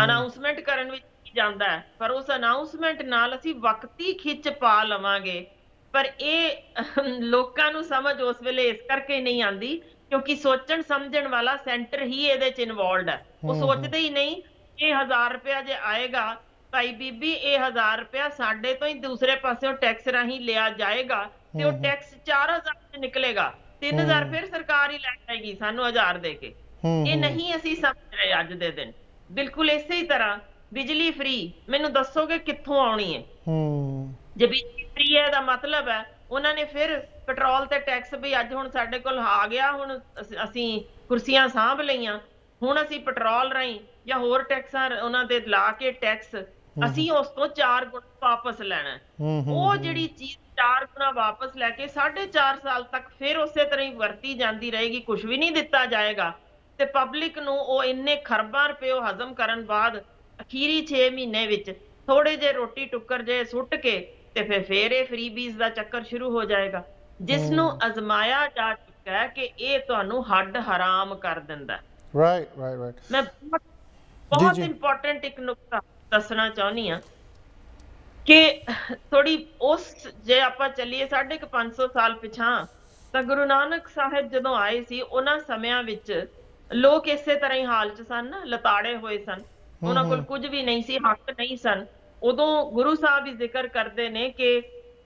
ਅਨਾਉਂਸਮੈਂਟ ਕਰਨ ਵਿੱਚ ਜਾਂਦਾ ਹੈ, ਪਰ ਉਸ ਅਨਾਉਂਸਮੈਂਟ ਨਾਲ ਅਸੀਂ ਵਕਤੀ ਖਿੱਚ ਪਾ ਲਵਾਂਗੇ। ਪਰ ਇਹ ਲੋਕਾਂ ਨੂੰ ਸਮਝ ਉਸ ਵੇਲੇ ਇਸ ਕਰਕੇ ਨਹੀਂ ਆਉਂਦੀ ਕਿਉਂਕਿ ਸੋਚਣ ਸਮਝਣ ਵਾਲਾ ਸੈਂਟਰ ਹੀ ਇਹਦੇ 'ਚ ਇਨਵੋਲਵਡ ਹੈ। ਉਹ ਸੋਚਦੇ ਹੀ ਨਹੀਂ ਇਹ 1000 ਰੁਪਇਆ ਜੇ ਆਏਗਾ ਭਾਈ ਬੀਬੀ, ਇਹ 1000 ਰੁਪਇਆ ਸਾਡੇ ਤੋਂ ਹੀ ਦੂਸਰੇ ਪਾਸਿਓਂ ਟੈਕਸ ਰਾਹੀਂ ਲਿਆ ਜਾਏਗਾ ਤੇ ਉਹ ਟੈਕਸ 4000 ਚ ਨਿਕਲੇਗਾ, 3000 ਫਿਰ ਸਰਕਾਰ ਹੀ ਲੈ ਜਾਏਗੀ ਸਾਨੂੰ 1000 ਦੇ ਕੇ। ਇਹ ਨਹੀਂ ਅਸੀਂ ਸਮਝ ਰਹੇ ਅੱਜ ਦੇ ਦਿਨ। ਬਿਲਕੁਲ ਇਸੇ ਹੀ ਤਰ੍ਹਾਂ ਬਿਜਲੀ ਫ੍ਰੀ, ਮੈਨੂੰ ਦੱਸੋਗੇ ਕਿੱਥੋਂ ਆਉਣੀ ਹੈ? ਜੇ ਬਿਜਲੀ ਫ੍ਰੀ ਹੈ ਦਾ ਮਤਲਬ ਹੈ ਉਹਨਾਂ ਨੇ ਫਿਰ ਪੈਟਰੋਲ ਤੇ ਟੈਕਸ ਵੀ ਅੱਜ ਹੁਣ ਸਾਡੇ ਕੋਲ ਆ ਗਿਆ, ਹੁਣ ਅਸੀਂ ਕੁਰਸੀਆਂ ਸਾਂਭ ਲਈਆਂ, ਹੁਣ ਅਸੀਂ ਪੈਟਰੋਲ ਰਾਹੀਂ ਜਾਂ ਹੋਰ ਟੈਕਸਾਂ ਉਹਨਾਂ ਦੇ ਲਾ ਕੇ ਟੈਕਸ ਅਸੀਂ ਉਸ ਤੋਂ 4 ਗੁਣਾ ਵਾਪਸ ਲੈਣਾ। ਉਹ ਜਿਹੜੀ ਚੀਜ਼ 4 ਗੁਣਾ ਵਾਪਸ ਲੈ ਕੇ 4.5 ਸਾਲ ਤੱਕ ਫਿਰ ਉਸੇ ਤਰ੍ਹਾਂ ਹੀ ਵਰਤੀ ਜਾਂਦੀ ਰਹੇਗੀ, ਕੁਝ ਵੀ ਨਹੀਂ ਦਿੱਤਾ ਜਾਏਗਾ, ਤੇ ਪਬਲਿਕ ਨੂੰ ਉਹ ਇੰਨੇ ਖਰਬਾਂ ਰੁਪਏ ਹਜ਼ਮ ਕਰਨ ਬਾਅਦ ਅਖੀਰੀ 6 ਮਹੀਨੇ ਵਿੱਚ ਥੋੜੇ ਜਿਹੇ ਰੋਟੀ ਟੁੱਕਰ ਜੇ ਸੁੱਟ ਕੇ ਤੇ ਫਿਰ ਇਹ ਫ੍ਰੀਬੀਜ਼ ਦਾ ਚੱਕਰ ਸ਼ੁਰੂ ਹੋ ਜਾਏਗਾ, ਜਿਸ ਨੂੰ ਅਜ਼ਮਾਇਆ ਜਾ ਚੁੱਕਾ ਹੈ ਕਿ ਇਹ ਤੁਹਾਨੂੰ ਹੱਡ ਹਰਾਮ ਕਰ ਦਿੰਦਾ। ਮੈਂ ਬਹੁਤ ਇੰਪੋਰਟੈਂਟ ਇੱਕ ਨੁਕਤਾ ਦੱਸਣਾ ਚਾਹੁੰਦੀ ਹਾਂ ਕਿ ਥੋੜੀ ਉਸ ਜੇ ਆਪਾਂ ਚੱਲੀਏ 550 ਸਾਲ ਪਿਛਾਂ, ਤਾਂ ਗੁਰੂ ਨਾਨਕ ਸਾਹਿਬ ਜਦੋਂ ਆਏ ਸੀ ਉਹਨਾਂ ਸਮਿਆਂ ਵਿੱਚ ਲੋਕ ਇਸੇ ਤਰ੍ਹਾਂ ਹੀ ਹਾਲ 'ਚ ਸਨ, ਲਤਾੜੇ ਹੋਏ ਸਨ, ਉਹਨਾਂ ਕੋਲ ਕੁਝ ਵੀ ਨਹੀਂ ਸੀ, ਹੱਕ ਨਹੀਂ ਸਨ। ਉਦੋਂ ਗੁਰੂ ਸਾਹਿਬ ਵੀ ਜ਼ਿਕਰ ਕਰਦੇ ਨੇ ਕਿ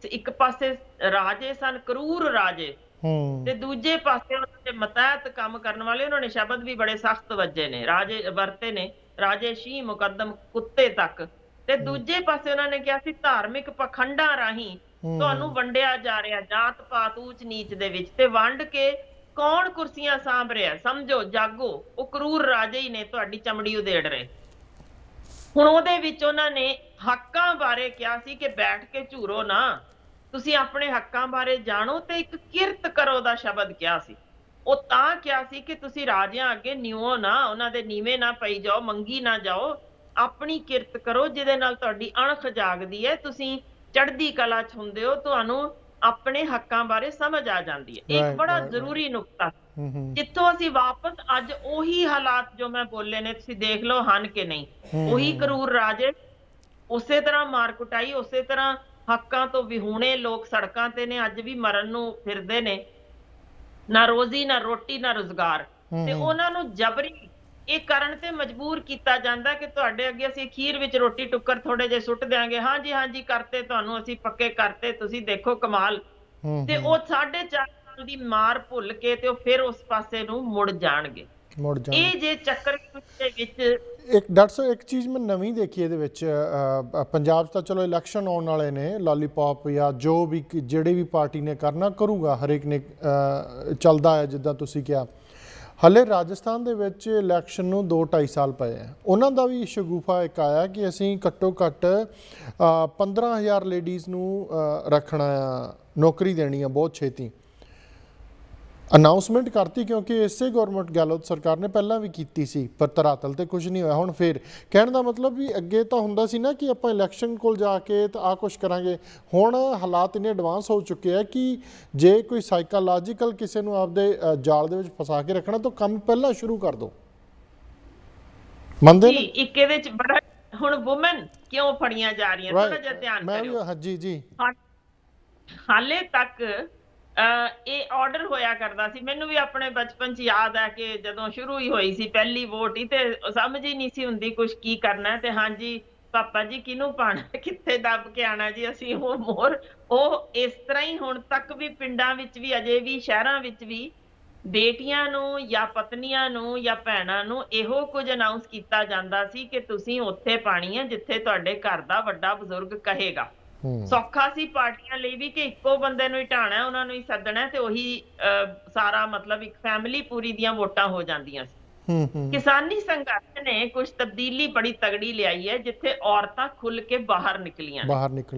ਇੱਕ ਪਾਸੇ ਰਾਜੇ ਸਨ, ਕਰੂਰ ਰਾਜੇ, ਤੇ ਦੂਜੇ ਪਾਸੇ ਉਹਨਾਂ ਦੇ ਮਤਹਿਤ ਕੰਮ ਕਰਨ ਵਾਲੇ, ਉਹਨਾਂ ਨੇ ਸ਼ਬਦ ਵੀ ਬੜੇ ਸਖਤ ਵੱਜੇ ਨੇ, ਰਾਜੇ ਵਰਤੇ ਨੇ, ਰਾਜੇ ਸ਼ੀ ਮੁਕੱਦਮ ਕੁੱਤੇ ਤੱਕ, ਤੇ ਦੂਜੇ ਪਾਸੇ ਉਹਨਾਂ ਨੇ ਕਿਹਾ ਸੀ ਧਾਰਮਿਕ ਪਖੰਡਾਂ ਰਾਹੀਂ ਤੁਹਾਨੂੰ ਵੰਡਿਆ ਜਾ ਰਿਹਾ, ਜਾਤ ਪਾਤ ਊਚ ਨੀਚ ਦੇ ਵਿੱਚ, ਤੇ ਵੰਡ ਕੇ ਕੌਣ ਕੁਰਸੀਆਂ ਸਾਂਭ ਰਿਹਾ? ਸਮਝੋ, ਜਾਗੋ, ਉਹ ਕਰੂਰ ਰਾਜੇ ਹੀ ਨੇ ਤੁਹਾਡੀ ਚਮੜੀ ਉਧੇੜ ਰਹੇ। ਹੁਣ ਉਹਦੇ ਵਿੱਚ ਉਹਨਾਂ ਨੇ ਹੱਕਾਂ ਬਾਰੇ ਕਿਹਾ ਸੀ ਕਿ ਬੈਠ ਕੇ ਝੂਰੋ ਨਾ, ਤੁਸੀਂ ਆਪਣੇ ਹੱਕਾਂ ਬਾਰੇ ਜਾਣੋ ਤੇ ਇੱਕ ਕਿਰਤ ਕਰੋ ਦਾ ਸ਼ਬਦ ਕਿਹਾ ਸੀ। ਉਹ ਤਾਂ ਕਿਹਾ ਸੀ ਕਿ ਤੁਸੀਂ ਰਾਜਿਆਂ ਅੱਗੇ ਨਿਉ ਨਾ, ਉਹਨਾਂ ਦੇ ਨੀਵੇਂ ਨਾ ਪਈ ਜਾਓ, ਮੰਗੀ ਨਾ ਜਾਓ, ਆਪਣੀ ਕਿਰਤ ਕਰੋ ਜਿਹਦੇ ਨਾਲ ਤੁਹਾਡੀ ਅਣਖ ਜਾਗਦੀ ਹੈ, ਤੁਸੀਂ ਚੜ੍ਹਦੀ ਕਲਾ 'ਚ ਹੁੰਦੇ ਹੋ, ਤੁਹਾਨੂੰ ਆਪਣੇ ਹੱਕਾਂ ਬਾਰੇ ਸਮਝ ਆ ਜਾਂਦੀ ਹੈ। ਇੱਕ ਬੜਾ ਜ਼ਰੂਰੀ ਨੁਕਤਾ ਜਿੱਥੋਂ ਅਸੀਂ ਵਾਪਸ ਅੱਜ ਉਹੀ ਹਾਲਾਤ ਜੋ ਮੈਂ ਬੋਲੇ ਨੇ ਤੁਸੀਂ ਦੇਖ ਲਓ ਹਨ ਕਿ ਨਹੀਂ, ਉਹੀ ਕਰੂਰ ਰਾਜੇ, ਉਸੇ ਤਰ੍ਹਾਂ ਮਾਰ ਕੁਟਾਈ, ਉਸੇ ਤਰ੍ਹਾਂ ਹੱਕਾਂ ਤੋਂ ਵਿਹੂਣੇ ਲੋਕ ਸੜਕਾਂ ਤੇ ਨੇ, ਅੱਜ ਵੀ ਮਰਨ ਨੂੰ ਫਿਰਦੇ ਨੇ, ਨਾ ਰੋਜ਼ੀ ਨਾ ਰੋਟੀ ਨਾ ਰੁਜ਼ਗਾਰ, ਤੇ ਉਹਨਾਂ ਨੂੰ ਜਬਰੀ ਇਹ ਕਰਨ ਤੇ ਮਜਬੂਰ ਕੀਤਾ ਜਾਂਦਾ ਕਿ ਤੁਹਾਡੇ ਅੱਗੇ ਅਸੀਂ ਅਖੀਰ ਵਿੱਚ ਰੋਟੀ ਟੁੱਕਰ ਥੋੜੇ ਜਿਹੇ ਸੁੱਟ ਦਿਆਂਗੇ, ਹਾਂਜੀ ਹਾਂਜੀ ਕਰਤੇ, ਤੁਹਾਨੂੰ ਅਸੀਂ ਪੱਕੇ ਕਰਤੇ, ਤੁਸੀਂ ਦੇਖੋ ਕਮਾਲ, ਤੇ ਉਹ 4.5 ਸਾਲ ਦੀ ਮਾਰ ਭੁੱਲ ਕੇ ਤੇ ਉਹ ਫਿਰ ਉਸ ਪਾਸੇ ਨੂੰ ਮੁੜ ਜਾਣਗੇ। ਇਹ ਜੇ ਚੱਕਰ ਦੇ ਵਿੱਚ ਇੱਕ ਡਾਕਟਰ ਸਾਹਿਬ ਇੱਕ ਚੀਜ਼ ਮੈਂ ਨਵੀਂ ਦੇਖੀ ਇਹਦੇ ਵਿੱਚ, ਪੰਜਾਬ 'ਚ ਤਾਂ ਚਲੋ ਇਲੈਕਸ਼ਨ ਆਉਣ ਵਾਲੇ ਨੇ, ਲਾਲੀਪੌਪ ਜਾਂ ਜੋ ਵੀ ਜਿਹੜੀ ਵੀ ਪਾਰਟੀ ਨੇ ਕਰਨਾ ਕਰੂਗਾ, ਹਰੇਕ ਨੇ ਚੱਲਦਾ ਹੈ ਜਿੱਦਾਂ ਤੁਸੀਂ ਕਿਹਾ। ਹਲੇ ਰਾਜਸਥਾਨ ਦੇ ਵਿੱਚ ਇਲੈਕਸ਼ਨ ਨੂੰ 2-2.5 ਸਾਲ ਪਏ ਆ, ਉਹਨਾਂ ਦਾ ਵੀ ਸ਼ਗੂਫਾ ਇੱਕ ਆਇਆ ਕਿ ਅਸੀਂ ਘੱਟੋ ਘੱਟ 15,000 ਲੇਡੀਜ਼ ਨੂੰ ਰੱਖਣਾ ਆ, ਨੌਕਰੀ ਦੇਣੀ ਆ ਬਹੁਤ ਛੇਤੀ। ਅਨਾਉਂਸਮੈਂਟ ਕਰਤੀ ਕਿਉਂਕਿ ਇਸੇ ਗੌਰਮੈਂਟ ਗਹਿਲੋਤ ਸਰਕਾਰ ਨੇ ਪਹਿਲਾਂ ਵੀ ਕੀਤੀ ਸੀ, ਪਰ ਧਰਾਤਲ ਤੇ ਕੁਝ ਨਹੀਂ ਹੋਇਆ। ਹੁਣ ਫਿਰ ਕਹਿਣ ਦਾ ਮਤਲਬ ਵੀ ਅੱਗੇ ਤਾਂ ਹੁੰਦਾ ਸੀ ਨਾ ਕਿ ਆਪਾਂ ਇਲੈਕਸ਼ਨ ਕੋਲ ਜਾ ਕੇ ਤਾਂ ਆਹ ਕੁਛ ਕਰਾਂਗੇ, ਹੁਣ ਹਾਲਾਤ ਇੰਨੇ ਐਡਵਾਂਸ ਹੋ ਚੁੱਕੇ ਆ ਕਿ ਜੇ ਕੋਈ ਸਾਈਕੋਲੋਜੀਕਲ ਕਿਸੇ ਨੂੰ ਆਪਦੇ ਜਾਲ ਦੇ ਵਿੱਚ ਫਸਾ ਕੇ ਰੱਖਣਾ ਤਾਂ ਕੰਮ ਪਹਿਲਾਂ ਸ਼ੁਰੂ ਕਰ ਦਿਓ। ਮੰਨਦੇ ਨੇ ਇੱਕ ਇਹਦੇ ਚ ਬੜਾ ਹੁਣ ਵੂਮਨ ਕਿਉਂ ਫੜੀਆਂ ਜਾ ਰਹੀਆਂ, ਥੋੜਾ ਜਿਹਾ ਧਿਆਨ ਕਰਿਓ। ਹਾਂਜੀ ਜੀ, ਹਾਲੇ ਤੱਕ ਇਹ ਆਰਡਰ ਹੋਇਆ ਕਰਦਾ ਸੀ। ਮੈਨੂੰ ਵੀ ਆਪਣੇ ਬਚਪਨ 'ਚ ਯਾਦ ਹੈ ਕਿ ਜਦੋਂ ਸ਼ੁਰੂ ਹੀ ਹੋਈ ਸੀ ਪਹਿਲੀ ਵੋਟ ਹੀ, ਤੇ ਸਮਝ ਹੀ ਨਹੀਂ ਸੀ ਹੁੰਦੀ ਕੁਛ ਕੀ ਕਰਨਾ ਹੈ। ਤੇ ਹਾਂਜੀ ਪਾਪਾ ਜੀ ਕਿਹਨੂੰ ਪਾਣਾ, ਕਿੱਥੇ ਦੱਬ ਕੇ ਆਣਾ ਜੀ ਅਸੀਂ ਉਹ ਮੋਹਰ। ਉਹ ਇਸ ਤਰ੍ਹਾਂ ਹੀ ਹੁਣ ਤੱਕ ਵੀ ਪਿੰਡਾਂ ਵਿੱਚ ਵੀ, ਅਜੇ ਵੀ ਸ਼ਹਿਰਾਂ ਵਿੱਚ ਵੀ ਬੇਟੀਆਂ ਨੂੰ ਜਾਂ ਪਤਨੀਆਂ ਨੂੰ ਜਾਂ ਭੈਣਾਂ ਨੂੰ ਇਹੋ ਕੁਝ ਅਨਾਉਂਸ ਕੀਤਾ ਜਾਂਦਾ ਸੀ ਕਿ ਤੁਸੀਂ ਉੱਥੇ ਪਾਣੀ ਹੈ ਜਿੱਥੇ ਤੁਹਾਡੇ ਘਰ ਦਾ ਵੱਡਾ ਬਜ਼ੁਰਗ ਕਹੇਗਾ। ਸੌਖਾ ਸੀ ਪਾਰਟੀਆਂ ਲਈ ਵੀ ਕਿ ਇੱਕੋ ਬੰਦੇ ਨੂੰ ਹੀ ਢਾਣਾ, ਉਹਨਾਂ ਨੂੰ ਹੀ ਸੱਦਣਾ, ਤੇ ਉਹੀ ਸਾਰਾ ਮਤਲਬ ਇੱਕ ਫੈਮਿਲੀ ਪੂਰੀ ਦੀਆਂ ਵੋਟਾਂ ਹੋ ਜਾਂਦੀਆਂ ਸੀ। ਕਿਸਾਨੀ ਸੰਘਰਸ਼ ਨੇ ਕੁਝ ਤਬਦੀਲੀ ਬੜੀ ਤਗੜੀ ਲਿਆਈ ਹੈ, ਜਿੱਥੇ ਔਰਤਾਂ ਖੁੱਲ ਕੇ ਬਾਹਰ ਨਿਕਲੀਆਂ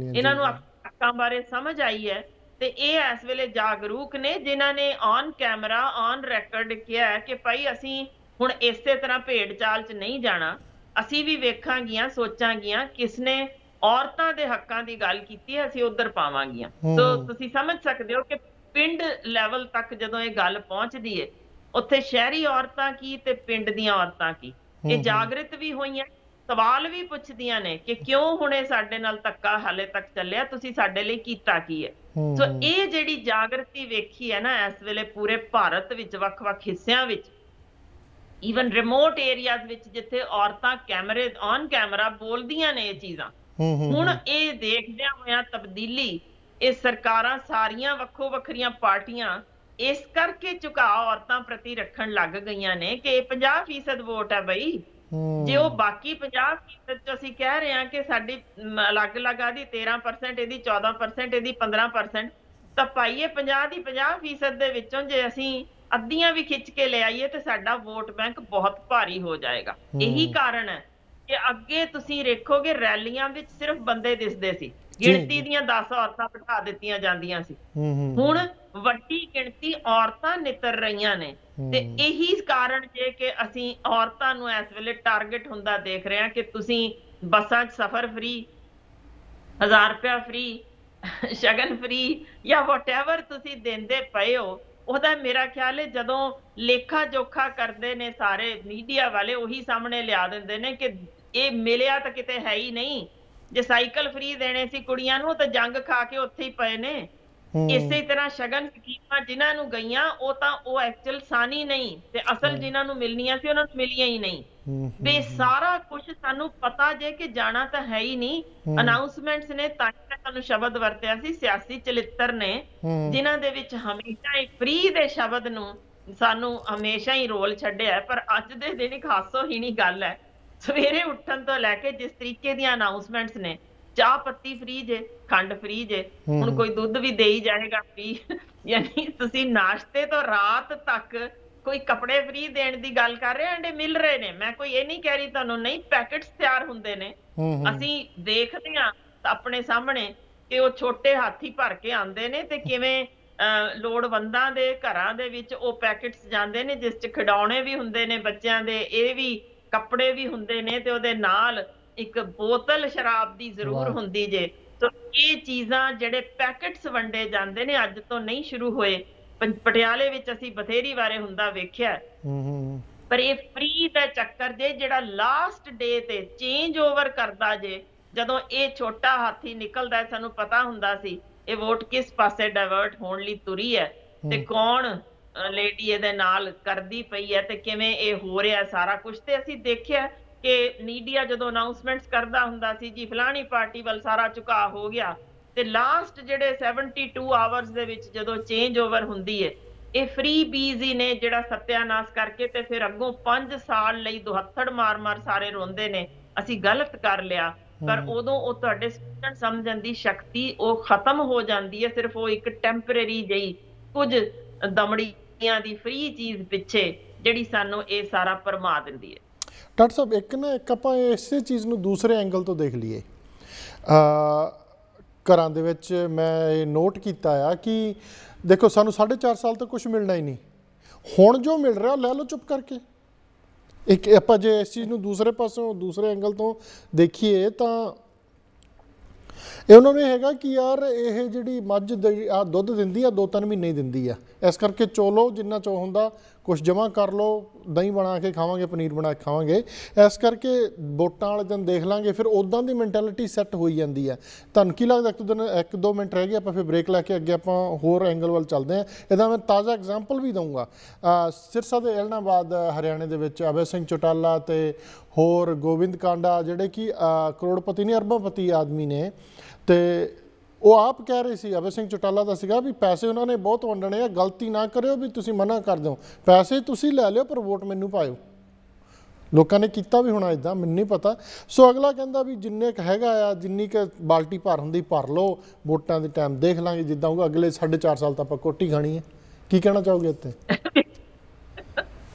ਇਹਨਾਂ ਨੂੰ ਹੱਕਾਂ ਬਾਰੇ ਸਮਝ ਆਈ ਹੈ, ਤੇ ਇਹ ਇਸ ਵੇਲੇ ਜਾਗਰੂਕ ਨੇ, ਜਿਨ੍ਹਾਂ ਨੇ ਔਨ ਕੈਮਰਾ ਔਨ ਰੈਕੋਰਡ ਕਿਹਾ ਕਿ ਭਾਈ ਅਸੀਂ ਹੁਣ ਇਸੇ ਤਰ੍ਹਾਂ ਭੇਡ ਚਾਲ 'ਚ ਨਹੀਂ ਜਾਣਾ, ਅਸੀਂ ਵੀ ਵੇਖਾਂਗੀਆਂ ਸੋਚਾਂਗੀਆਂ ਕਿਸਨੇ ਔਰਤਾਂ ਦੇ ਹੱਕਾਂ ਦੀ ਗੱਲ ਕੀਤੀ ਹੈ, ਅਸੀਂ ਉਧਰ ਪਾਵਾਂਗੀਆਂ। ਸੋ ਤੁਸੀਂ ਸਮਝ ਸਕਦੇ ਹੋ ਕਿ ਪਿੰਡ ਲੈਵਲ ਤੱਕ ਜਦੋਂ ਇਹ ਗੱਲ ਪਹੁੰਚਦੀ ਹੈ, ਉੱਥੇ ਸ਼ਹਿਰੀ ਔਰਤਾਂ ਕੀ ਤੇ ਪਿੰਡ ਦੀਆਂ ਔਰਤਾਂ ਕੀ ਇਹ ਜਾਗਰਿਤ ਵੀ ਹੋਈਆਂ, ਸਵਾਲ ਵੀ ਪੁੱਛਦੀਆਂ ਨੇ ਕਿ ਕਿਉਂ ਹੁਣ ਇਹ ਸਾਡੇ ਨਾਲ ਧੱਕਾ ਹਾਲੇ ਤੱਕ ਚੱਲਿਆ, ਤੁਸੀਂ ਸਾਡੇ ਲਈ ਕੀਤਾ ਕੀ ਹੈ। ਸੋ ਇਹ ਜਿਹੜੀ ਜਾਗਰਤੀ ਵੇਖੀ ਹੈ ਨਾ ਇਸ ਵੇਲੇ ਪੂਰੇ ਭਾਰਤ ਵਿੱਚ ਵੱਖ-ਵੱਖ ਹਿੱਸਿਆਂ ਵਿੱਚ, ਈਵਨ ਰਿਮੋਟ ਏਰੀਆਜ਼ ਵਿੱਚ, ਜਿੱਥੇ ਔਰਤਾਂ ਕੈਮਰੇ ਔਨ ਕੈਮਰਾ ਬੋਲਦੀਆਂ ਨੇ ਇਹ ਚੀਜ਼ਾਂ, ਹੁਣ ਇਹ ਦੇਖਦਿਆਂ ਹੋਇਆਂ ਤਬਦੀਲੀ ਇਹ ਸਰਕਾਰਾਂ ਸਾਰੀਆਂ ਵੱਖੋ ਵੱਖਰੀਆਂ ਪਾਰਟੀਆਂ ਇਸ ਕਰਕੇ ਝੁਕਾਅ ਔਰਤਾਂ ਪ੍ਰਤੀ ਰੱਖਣ ਲੱਗ ਗਈਆਂ ਨੇ ਕਿ ਇਹ 50% ਵੋਟ ਹੈ ਬਈ। ਜੇ ਉਹ ਬਾਕੀ 50% ਚ ਅਸੀਂ ਕਹਿ ਰਹੇ ਹਾਂ ਕਿ ਸਾਡੀ ਅਲੱਗ-ਅਲੱਗ ਆਦੀ 13%, ਇਹਦੀ 14%, ਇਹਦੀ 15%, ਤਾਂ ਭਾਈ ਇਹ 50 ਦੀ 50% ਦੇ ਵਿੱਚੋਂ ਜੇ ਅਸੀਂ ਅੱਧੀਆਂ ਵੀ ਖਿੱਚ ਕੇ ਲੈ ਆਈਏ ਤੇ ਸਾਡਾ ਵੋਟ ਬੈਂਕ ਬਹੁਤ ਭਾਰੀ ਹੋ ਜਾਏਗਾ। ਇਹੀ ਕਾਰਨ ਹੈ ਕਿ ਅੱਗੇ ਤੁਸੀਂ ਦੇਖੋਗੇ ਰੈਲੀਆਂ ਵਿੱਚ ਸਿਰਫ ਬੰਦੇ ਦਿਸਦੇ ਸੀ, ਗਿਣਤੀ ਦੀਆਂ 10 ਔਰਤਾਂ ਬਿਠਾ ਦਿੱਤੀਆਂ ਜਾਂਦੀਆਂ ਸੀ, ਹੁਣ ਵੱਡੀ ਗਿਣਤੀ ਔਰਤਾਂ ਨਿਤਰ ਰਹੀਆਂ ਨੇ। ਤੇ ਇਹੀ ਕਾਰਨ ਜੇ ਕਿ ਅਸੀਂ ਔਰਤਾਂ ਨੂੰ ਇਸ ਵੇਲੇ ਟਾਰਗੇਟ ਹੁੰਦਾ ਦੇਖ ਰਹੇ ਹਾਂ ਕਿ ਤੁਸੀਂ ਬੱਸਾਂ 'ਚ ਸਫ਼ਰ ਫ੍ਰੀ, 1000 ਰੁਪਇਆ ਫ੍ਰੀ, ਸ਼ਗਨ ਫ੍ਰੀ ਜਾਂ ਵਟਐਵਰ ਤੁਸੀਂ ਦਿੰਦੇ ਪਏ ਹੋ, ਉਹਦਾ ਮੇਰਾ ਖਿਆਲ ਹੈ ਜਦੋਂ ਲੇਖਾ ਜੋਖਾ ਕਰਦੇ ਨੇ ਸਾਰੇ ਮੀਡੀਆ ਵਾਲੇ, ਉਹੀ ਸਾਹਮਣੇ ਲਿਆ ਦਿੰਦੇ ਨੇ ਕਿ ਇਹ ਮਿਲਿਆ ਤਾਂ ਕਿਤੇ ਹੈ ਹੀ ਨਹੀਂ। ਜੇ ਸਾਈਕਲ ਫ੍ਰੀ ਦੇਣੇ ਸੀ ਕੁੜੀਆਂ ਨੂੰ ਤਾਂ ਜੰਗ ਖਾ ਕੇ ਉੱਥੇ ਹੀ ਪਏ ਨੇ। ਇਸੇ ਤਰ੍ਹਾਂ ਸ਼ਗਨ ਸਕੀਮਾਂ ਜਿਨ੍ਹਾਂ ਨੂੰ ਗਈਆਂ ਉਹ ਐਕਚੁਅਲ ਸਾਨੀ ਨਹੀਂ, ਤੇ ਅਸਲ ਜਿਨ੍ਹਾਂ ਨੂੰ ਮਿਲਣੀਆਂ ਸੀ ਉਹਨਾਂ ਨੂੰ ਮਿਲੀਆਂ ਹੀ ਨਹੀਂ। ਵੀ ਸਾਰਾ ਕੁਝ ਸਾਨੂੰ ਪਤਾ ਜੇ ਕਿ ਜਾਣਾ ਤਾਂ ਹੈ ਹੀ ਨਹੀਂ। ਅਨਾਉਂਸਮੈਂਟਸ ਨੇ, ਤਾਂ ਸਾਨੂੰ ਸ਼ਬਦ ਵਰਤਿਆ ਸੀ ਸਿਆਸੀ ਚਲਿੱਤਰ ਨੇ, ਜਿਨ੍ਹਾਂ ਦੇ ਵਿੱਚ ਹਮੇਸ਼ਾ ਹੀ ਫ੍ਰੀ ਦੇ ਸ਼ਬਦ ਨੂੰ ਸਾਨੂੰ ਹਮੇਸ਼ਾ ਹੀ ਰੋਲ ਛੱਡਿਆ। ਪਰ ਅੱਜ ਦੇ ਦਿਨ ਇੱਕ ਹਾਸੋਹੀਣੀ ਗੱਲ ਹੈ, ਸਵੇਰੇ ਉੱਠਣ ਤੋਂ ਲੈ ਕੇ ਜਿਸ ਤਰੀਕੇ ਦੀਆਂ ਅਨਾਉਂਸਮੈਂਟਸ ਨੇ, ਚਾਹ ਪੱਤੀ ਫ੍ਰੀ ਜੇ, ਖੰਡ ਫ੍ਰੀ ਜੇ, ਹੁਣ ਕੋਈ ਦੁੱਧ ਵੀ ਦੇਈ ਜਾਏਗਾ ਫ੍ਰੀ, ਯਾਨੀ ਤੁਸੀਂ ਨਾਸ਼ਤੇ ਤੋਂ ਰਾਤ ਤੱਕ ਕੋਈ ਕੱਪੜੇ ਫ੍ਰੀ ਦੇਣ ਦੀ ਗੱਲ ਕਰ ਰਹੇ, ਅੰਡੇ ਮਿਲ ਰਹੇ ਨੇ। ਮੈਂ ਕੋਈ ਇਹ ਨਹੀਂ ਕਹਿ ਰਹੀ ਤੁਹਾਨੂੰ ਨਹੀਂ, ਪੈਕੇਟਸ ਤਿਆਰ ਹੁੰਦੇ ਨੇ, ਅਸੀਂ ਦੇਖਦੇ ਹਾਂ ਆਪਣੇ ਸਾਹਮਣੇ ਕਿ ਉਹ ਛੋਟੇ ਹਾਥੀ ਭਰ ਕੇ ਆਉਂਦੇ ਨੇ ਤੇ ਕਿਵੇਂ ਲੋੜਵੰਦਾਂ ਦੇ ਘਰਾਂ ਦੇ ਵਿੱਚ ਉਹ ਪੈਕੇਟਸ ਜਾਂਦੇ ਨੇ, ਜਿਸ 'ਚ ਖਿਡੌਣੇ ਵੀ ਹੁੰਦੇ ਨੇ ਬੱਚਿਆਂ ਦੇ, ਇਹ ਵੀ ਕੱਪੜੇ ਵੀ ਹੁੰਦੇ ਨੇ, ਤੇ ਉਹਦੇ ਨਾਲ ਇੱਕ ਬੋਤਲ ਸ਼ਰਾਬ ਦੀ ਜ਼ਰੂਰ ਹੁੰਦੀ ਜੇ। ਸੋ ਇਹ ਚੀਜ਼ਾਂ ਜਿਹੜੇ ਪੈਕੇਟਸ ਵੰਡੇ ਜਾਂਦੇ ਨੇ ਅੱਜ ਤੋਂ ਨਹੀਂ ਸ਼ੁਰੂ ਹੋਏ, ਪਟਿਆਲੇ ਵਿੱਚ ਅਸੀਂ ਬਥੇਰੀ ਵਾਰੇ ਹੁੰਦਾ ਵੇਖਿਆ, ਪਰ ਇਹ ਫ੍ਰੀ ਦਾ ਚੱਕਰ ਜੇ ਜਿਹੜਾ ਲਾਸਟ ਡੇ ਤੇ ਚੇਂਜ ਓਵਰ ਕਰਦਾ ਜੇ, ਜਦੋਂ ਇਹ ਛੋਟਾ ਹਾਥੀ ਨਿਕਲਦਾ, ਸਾਨੂੰ ਪਤਾ ਹੁੰਦਾ ਸੀ ਇਹ ਵੋਟ ਕਿਸ ਪਾਸੇ ਡਾਇਵਰਟ ਹੋਣ ਲਈ ਤੁਰੀ ਹੈ ਤੇ ਕੌਣ ਲੇਡੀ ਇਹਦੇ ਨਾਲ ਕਰਦੀ ਪਈ ਹੈ ਤੇ ਕਿਵੇਂ ਇਹ ਹੋ ਰਿਹਾ ਸਾਰਾ ਕੁਝ। ਤੇ ਅਸੀਂ ਦੇਖਿਆ ਕਿ ਮੀਡੀਆ ਜਦੋਂ ਅਨਾਉਂਸਮੈਂਟਸ ਕਰਦਾ ਹੁੰਦਾ ਸੀ ਜੀ ਫਲਾਣੀ ਪਾਰਟੀ ਵੱਲ ਸਾਰਾ ਝੁਕਾਅ ਹੋ ਗਿਆ, ਤੇ ਲਾਸਟ ਜਿਹੜੇ 72 ਆਵਰਸ ਦੇ ਵਿੱਚ ਜਦੋਂ ਚੇਂਜ ਓਵਰ ਹੁੰਦੀ ਹੈ, ਇਹ ਫ੍ਰੀ ਬੀਜ਼ ਹੀ ਨੇ ਜਿਹੜਾ ਸਤਿਆਨਾਸ਼ ਕਰਕੇ ਤੇ ਫਿਰ ਅੱਗੋਂ 5 ਸਾਲ ਲਈ ਦੁਹੱਥੜ ਮਾਰ-ਮਾਰ ਸਾਰੇ ਰੋਂਦੇ ਨੇ ਅਸੀਂ ਗਲਤ ਕਰ ਲਿਆ। ਪਰ ਉਦੋਂ ਉਹ ਤੁਹਾਡੇ ਸਮਝਣ ਦੀ ਸ਼ਕਤੀ ਉਹ ਖਤਮ ਹੋ ਜਾਂਦੀ ਹੈ, ਸਿਰਫ ਉਹ ਇੱਕ ਟੈਂਪਰੇਰੀ ਜਿਹੀ ਕੁਝ ਦਮੜੀਆਂ ਦੀ ਫ੍ਰੀ ਚੀਜ਼ ਪਿੱਛੇ ਜਿਹੜੀ ਸਾਨੂੰ ਇਹ ਸਾਰਾ ਭਰਮਾ ਦਿੰਦੀ ਹੈ। ਡਾਕਟਰ ਸਾਹਿਬ ਇੱਕ ਆਪਾਂ ਇਸੇ ਚੀਜ਼ ਨੂੰ ਦੂਸਰੇ ਐਂਗਲ ਤੋਂ ਦੇਖ ਲਈਏ। ਘਰਾਂ ਦੇ ਵਿੱਚ ਮੈਂ ਇਹ ਨੋਟ ਕੀਤਾ ਆ ਕਿ ਦੇਖੋ ਸਾਨੂੰ 4.5 ਸਾਲ ਤੋਂ ਕੁਝ ਮਿਲਣਾ ਹੀ ਨਹੀਂ, ਹੁਣ ਜੋ ਮਿਲ ਰਿਹਾ ਲੈ ਲਓ ਚੁੱਪ ਕਰਕੇ। ਇੱਕ ਆਪਾਂ ਜੇ ਇਸ ਚੀਜ਼ ਨੂੰ ਦੂਸਰੇ ਪਾਸੋਂ ਦੂਸਰੇ ਐਂਗਲ ਤੋਂ ਦੇਖੀਏ ਤਾਂ ਇਹ ਉਹਨਾਂ ਨੂੰ ਹੈਗਾ ਕਿ ਯਾਰ ਇਹ ਜਿਹੜੀ ਮੱਝ ਦੁੱਧ ਦਿੰਦੀ ਆ 2-3 ਮਹੀਨੇ ਹੀ ਦਿੰਦੀ ਆ, ਇਸ ਕਰਕੇ ਚੋਲੋ ਜਿੰਨਾ ਚੋ ਹੁੰਦਾ ਕੁਛ ਜਮ੍ਹਾਂ ਕਰ ਲਓ, ਦਹੀਂ ਬਣਾ ਕੇ ਖਾਵਾਂਗੇ, ਪਨੀਰ ਬਣਾ ਕੇ ਖਾਵਾਂਗੇ। ਇਸ ਕਰਕੇ ਵੋਟਾਂ ਵਾਲੇ ਦਿਨ ਦੇਖ ਲਾਂਗੇ, ਫਿਰ ਉੱਦਾਂ ਦੀ ਮੈਂਟੈਲਿਟੀ ਸੈੱਟ ਹੋਈ ਜਾਂਦੀ ਹੈ। ਤੁਹਾਨੂੰ ਕੀ ਲੱਗਦਾ ਇੱਕ ਦੋ ਮਿੰਟ ਰਹਿ ਗਏ, ਆਪਾਂ ਫਿਰ ਬ੍ਰੇਕ ਲੈ ਕੇ ਅੱਗੇ ਆਪਾਂ ਹੋਰ ਐਂਗਲ ਵੱਲ ਚੱਲਦੇ ਹਾਂ। ਇਹਦਾ ਮੈਂ ਤਾਜ਼ਾ ਐਗਜ਼ਾਮਪਲ ਵੀ ਦਊਂਗਾ। ਸਿਰਸਾ ਦੇ ਐਲਨਾਬਾਦ ਹਰਿਆਣੇ ਦੇ ਵਿੱਚ ਅਭੈ ਸਿੰਘ ਚੌਟਾਲਾ ਅਤੇ ਹੋਰ ਗੋਬਿੰਦ ਕਾਂਡਾ ਜਿਹੜੇ ਕਿ ਕਰੋੜਪਤੀ ਨਹੀਂ ਅਰਬਪਤੀ ਆਦਮੀ ਨੇ, ਅਤੇ ਉਹ ਆਪ ਕਹਿ ਰਹੇ ਸੀ, ਅਭੈ ਸਿੰਘ ਚੌਟਾਲਾ ਦਾ ਸੀਗਾ ਵੀ ਪੈਸੇ ਉਹਨਾਂ ਨੇ ਬਹੁਤ ਵੰਡਣੇ ਆ, ਗਲਤੀ ਨਾ ਕਰਿਓ ਵੀ ਤੁਸੀਂ ਮਨਾ ਕਰ ਦਿਓ, ਪੈਸੇ ਤੁਸੀਂ ਲੈ ਲਿਓ ਪਰ ਵੋਟ ਮੈਨੂੰ ਪਾਇਓ। ਲੋਕਾਂ ਨੇ ਕੀਤਾ ਵੀ ਹੋਣਾ ਇੱਦਾਂ, ਮੈਨੂੰ ਨਹੀਂ ਪਤਾ। ਸੋ ਅਗਲਾ ਕਹਿੰਦਾ ਵੀ ਜਿੰਨੇ ਕੁ ਹੈਗਾ ਆ, ਜਿੰਨੀ ਕੁ ਬਾਲਟੀ ਭਰ ਹੁੰਦੀ ਭਰ ਲਓ, ਵੋਟਾਂ ਦੇ ਟਾਈਮ ਦੇਖ ਲਾਂਗੇ ਜਿੱਦਾਂ ਹੋਊਗਾ। ਅਗਲੇ 4.5 ਸਾਲ ਤਾਂ ਆਪਾਂ ਕੋਟੀ ਖਾਣੀ ਹੈ। ਕੀ ਕਹਿਣਾ ਚਾਹੋਗੇ ਇੱਥੇ?